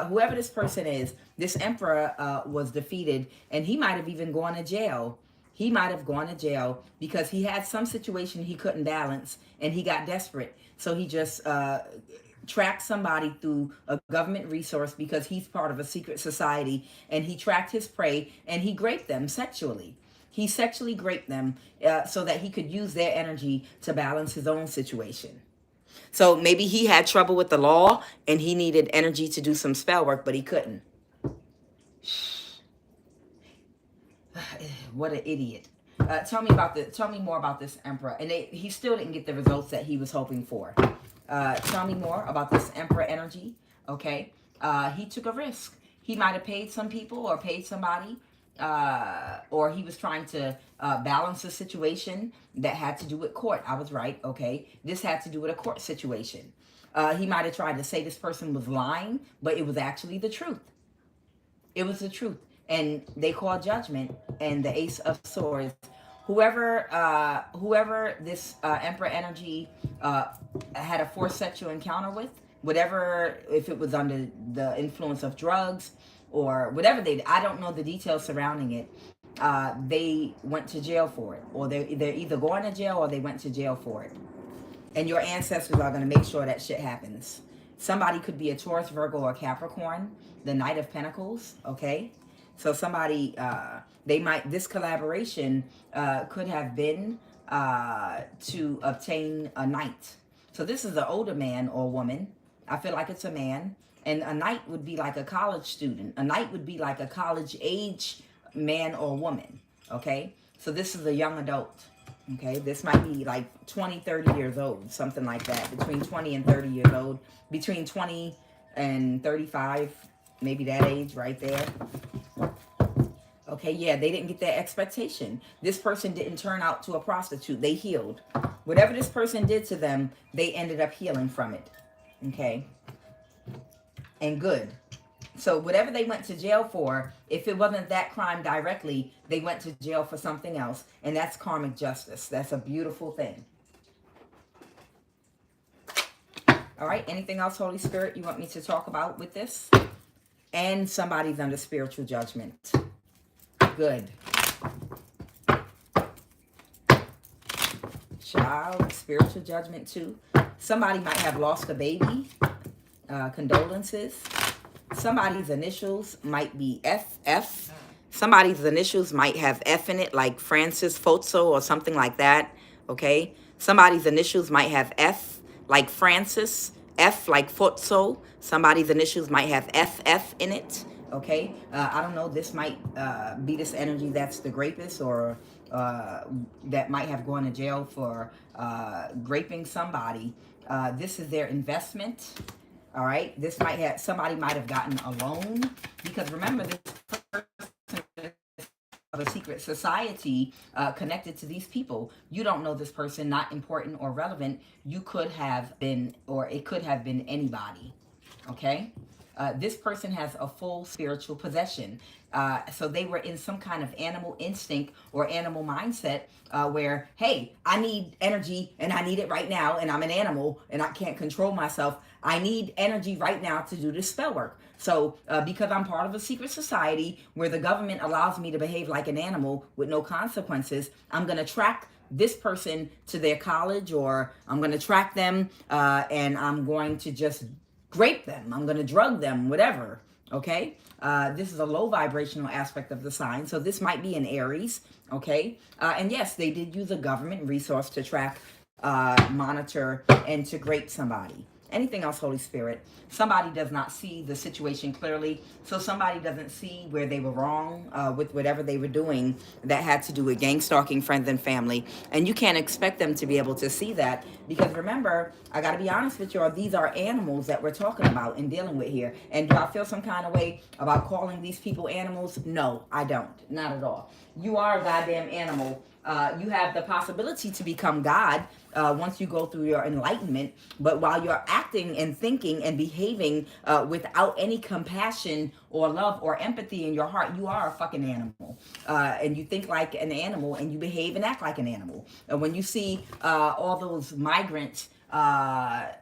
Whoever this person is, this Emperor was defeated, and he might have even gone to jail. He might have gone to jail because he had some situation he couldn't balance, and he got desperate. So he just tracked somebody through a government resource because he's part of a secret society, and he tracked his prey, and he raped them sexually. He sexually raped them so that he could use their energy to balance his own situation. So maybe he had trouble with the law and he needed energy to do some spell work, but he couldn't. What an idiot. Tell me more about this Emperor. And he still didn't get the results that he was hoping for. Tell me more about this Emperor energy. Okay. He took a risk. He might have paid some people or paid somebody. Or he was trying to balance a situation that had to do with court. I was right, okay? This had to do with a court situation. He might have tried to say this person was lying, but it was actually the truth. It was the truth. And they called judgment and the Ace of Swords. Whoever this Emperor energy had a forced sexual encounter with, whatever, if it was under the influence of drugs, or whatever I don't know the details surrounding it. They went to jail for it, or they're either going to jail or they went to jail for it. And your ancestors are going to make sure that shit happens. Somebody could be a Taurus, Virgo, or Capricorn, the Knight of Pentacles, okay? So somebody, this collaboration could have been to obtain a knight. So this is an older man or woman. I feel like it's a man. And a knight would be like a college student. A knight would be like a college age man or woman. Okay? So this is a young adult. Okay? This might be like 20, 30 years old. Something like that. Between 20 and 30 years old. Between 20 and 35. Maybe that age right there. Okay, yeah, they didn't get their expectation. This person didn't turn out to a prostitute. They healed. Whatever this person did to them, they ended up healing from it. Okay? And good. So whatever they went to jail for, if it wasn't that crime directly, they went to jail for something else. And that's karmic justice. That's a beautiful thing. All right. Anything else, Holy Spirit, you want me to talk about with this? And somebody's under spiritual judgment. Good. Child, spiritual judgment too. Somebody might have lost a baby. Condolences. Somebody's initials might be FF. Somebody's initials might have F in it, like Francis Fozzo or something like that. Okay. Somebody's initials might have F, like Francis. F, like Fozzo. Somebody's initials might have FF in it. Okay. I don't know. This might be this energy that's the rapist, or that might have gone to jail for raping somebody. This is their investment. All right, this might have, somebody might have gotten a loan, because remember, this person is of a secret society connected to these people. You don't know this person, not important or relevant. You could have been, or it could have been anybody. Okay. This person has a full spiritual possession. So they were in some kind of animal instinct or animal mindset where, hey, I need energy and I need it right now, and I'm an animal and I can't control myself. I need energy right now to do this spell work. So because I'm part of a secret society where the government allows me to behave like an animal with no consequences, I'm going to track this person to their college, or I'm going to track them and I'm going to just grape them. I'm going to drug them, whatever. Okay. This is a low vibrational aspect of the sign. So this might be an Aries. Okay. And yes, they did use a government resource to track, monitor, and to grape somebody. Anything else, Holy Spirit? Somebody does not see the situation clearly. So somebody doesn't see where they were wrong with whatever they were doing that had to do with gang stalking friends and family. And you can't expect them to be able to see that, because remember, I got to be honest with y'all, these are animals that we're talking about and dealing with here. And do I feel some kind of way about calling these people animals? No, I don't. Not at all. You are a goddamn animal. You have the possibility to become God once you go through your enlightenment. But while you're acting and thinking and behaving without any compassion or love or empathy in your heart, you are a fucking animal. And you think like an animal and you behave and act like an animal. When you see all those migrants that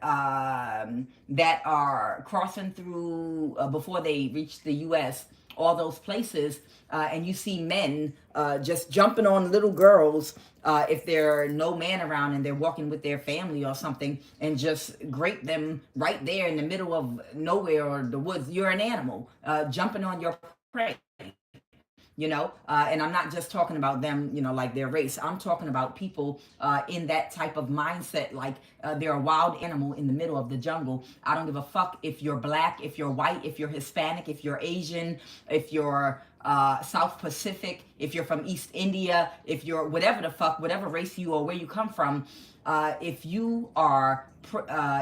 are crossing through before they reach the U.S., all those places, and you see men just jumping on little girls if there's no man around and they're walking with their family or something, and just grape them right there in the middle of nowhere or the woods. You're an animal jumping on your prey. And I'm not just talking about them, like their race. I'm talking about people in that type of mindset, like they're a wild animal in the middle of the jungle. I don't give a fuck if you're black, if you're white, if you're Hispanic, if you're Asian, if you're South Pacific, if you're from East India, if you're whatever the fuck, whatever race you or where you come from. If you are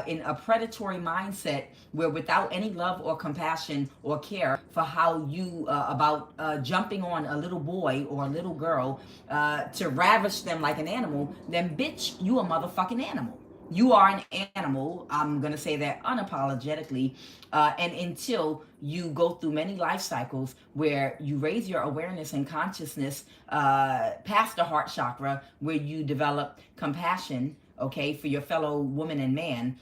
in a predatory mindset where without any love or compassion or care for how you about jumping on a little boy or a little girl to ravish them like an animal, then bitch, you a motherfucking animal. You are an animal. I'm going to say that unapologetically. And until you go through many life cycles where you raise your awareness and consciousness past the heart chakra, where you develop compassion, okay, for your fellow woman and man,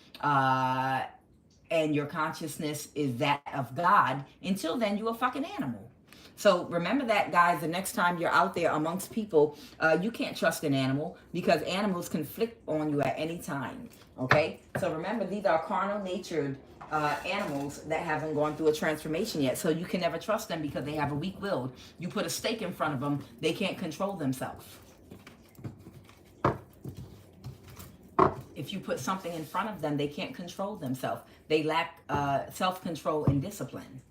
and your consciousness is that of God, until then, you're a fucking animal. So remember that, guys, the next time you're out there amongst people, you can't trust an animal, because animals can flip on you at any time, okay? So remember, these are carnal-natured animals that haven't gone through a transformation yet, so you can never trust them because they have a weak will. You put a stake in front of them, they can't control themselves. If you put something in front of them, they can't control themselves. They lack self-control and discipline.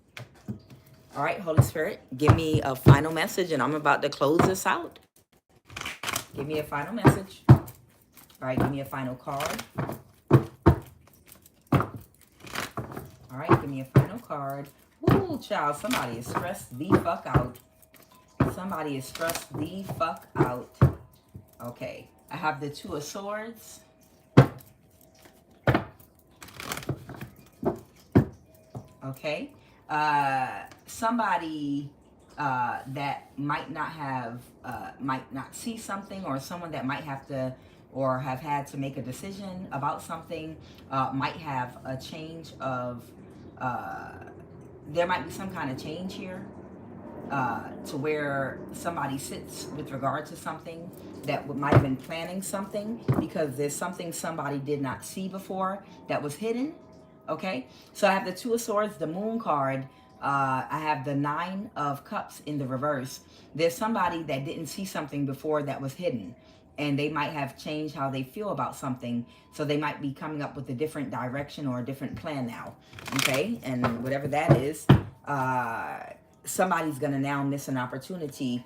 All right, Holy Spirit, give me a final message, and I'm about to close this out. Give me a final message. All right, give me a final card. All right, give me a final card. Ooh, child, somebody is stressed the fuck out. Somebody is stressed the fuck out. Okay, I have the Two of Swords. Okay. Somebody that might not see something, or someone that might have to or have had to make a decision about something might have a change of, there might be some kind of change here. to where somebody sits with regard to something that might have been planning something, because there's something somebody did not see before that was hidden. Okay, so I have the Two of Swords, the Moon card. I have the Nine of Cups in the reverse. There's somebody that didn't see something before that was hidden, and they might have changed how they feel about something. So they might be coming up with a different direction or a different plan now. Okay, and whatever that is, somebody's gonna now miss an opportunity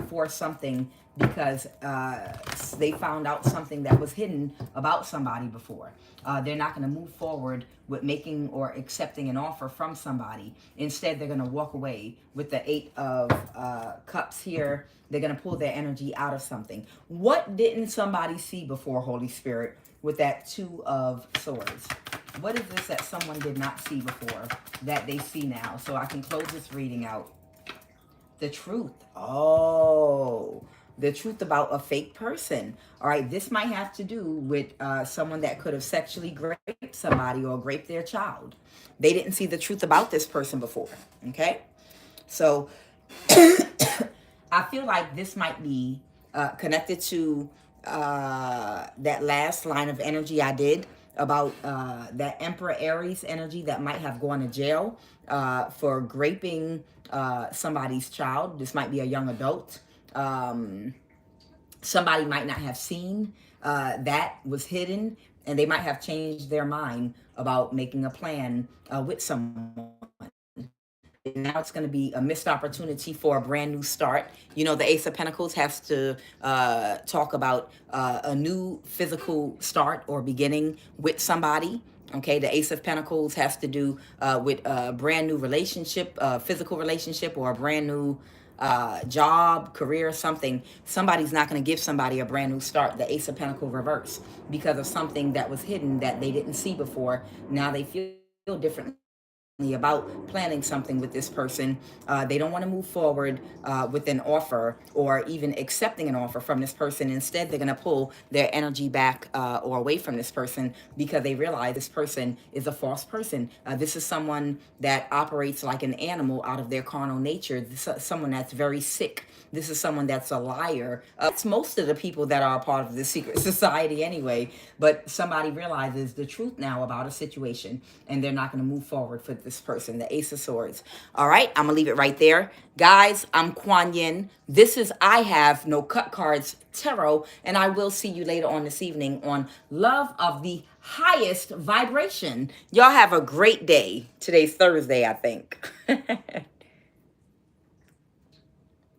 for something, because they found out something that was hidden about somebody before. They're not going to move forward with making or accepting an offer from somebody. Instead, they're going to walk away with the Eight of Cups here. They're going to pull their energy out of something. What didn't somebody see before, Holy Spirit, with that Two of Swords? What is this that someone did not see before that they see now? So I can close this reading out. The truth. Oh, the truth about a fake person. All right, this might have to do with someone that could have sexually raped somebody or raped their child. They didn't see the truth about this person before. Okay, so I feel like this might be connected to that last line of energy I did about that Emperor Aries energy that might have gone to jail for raping somebody's child. This might be a young adult. Somebody might not have seen that was hidden, and they might have changed their mind about making a plan with someone. Now it's going to be a missed opportunity for a brand new start. You know, the Ace of Pentacles has to talk about a new physical start or beginning with somebody. Okay, the Ace of Pentacles has to do with a brand new relationship, physical relationship, or a brand new job, career, something. Somebody's not going to give somebody a brand new start, the Ace of Pentacles reverse, because of something that was hidden that they didn't see before. Now they feel differently about planning something with this person. They don't want to move forward with an offer or even accepting an offer from this person. Instead, they're going to pull their energy back or away from this person, because they realize this person is a false person. This is someone that operates like an animal out of their carnal nature. This is someone that's very sick. This is someone that's a liar. It's most of the people that are a part of the secret society anyway. But somebody realizes the truth now about a situation, and they're not going to move forward for this person, the Ace of Swords. All right, I'm going to leave it right there. Guys, I'm Kuan Yin. This is I Have No Cut Cards Tarot, and I will see you later on this evening on Love of the Highest Vibration. Y'all have a great day. Today's Thursday, I think.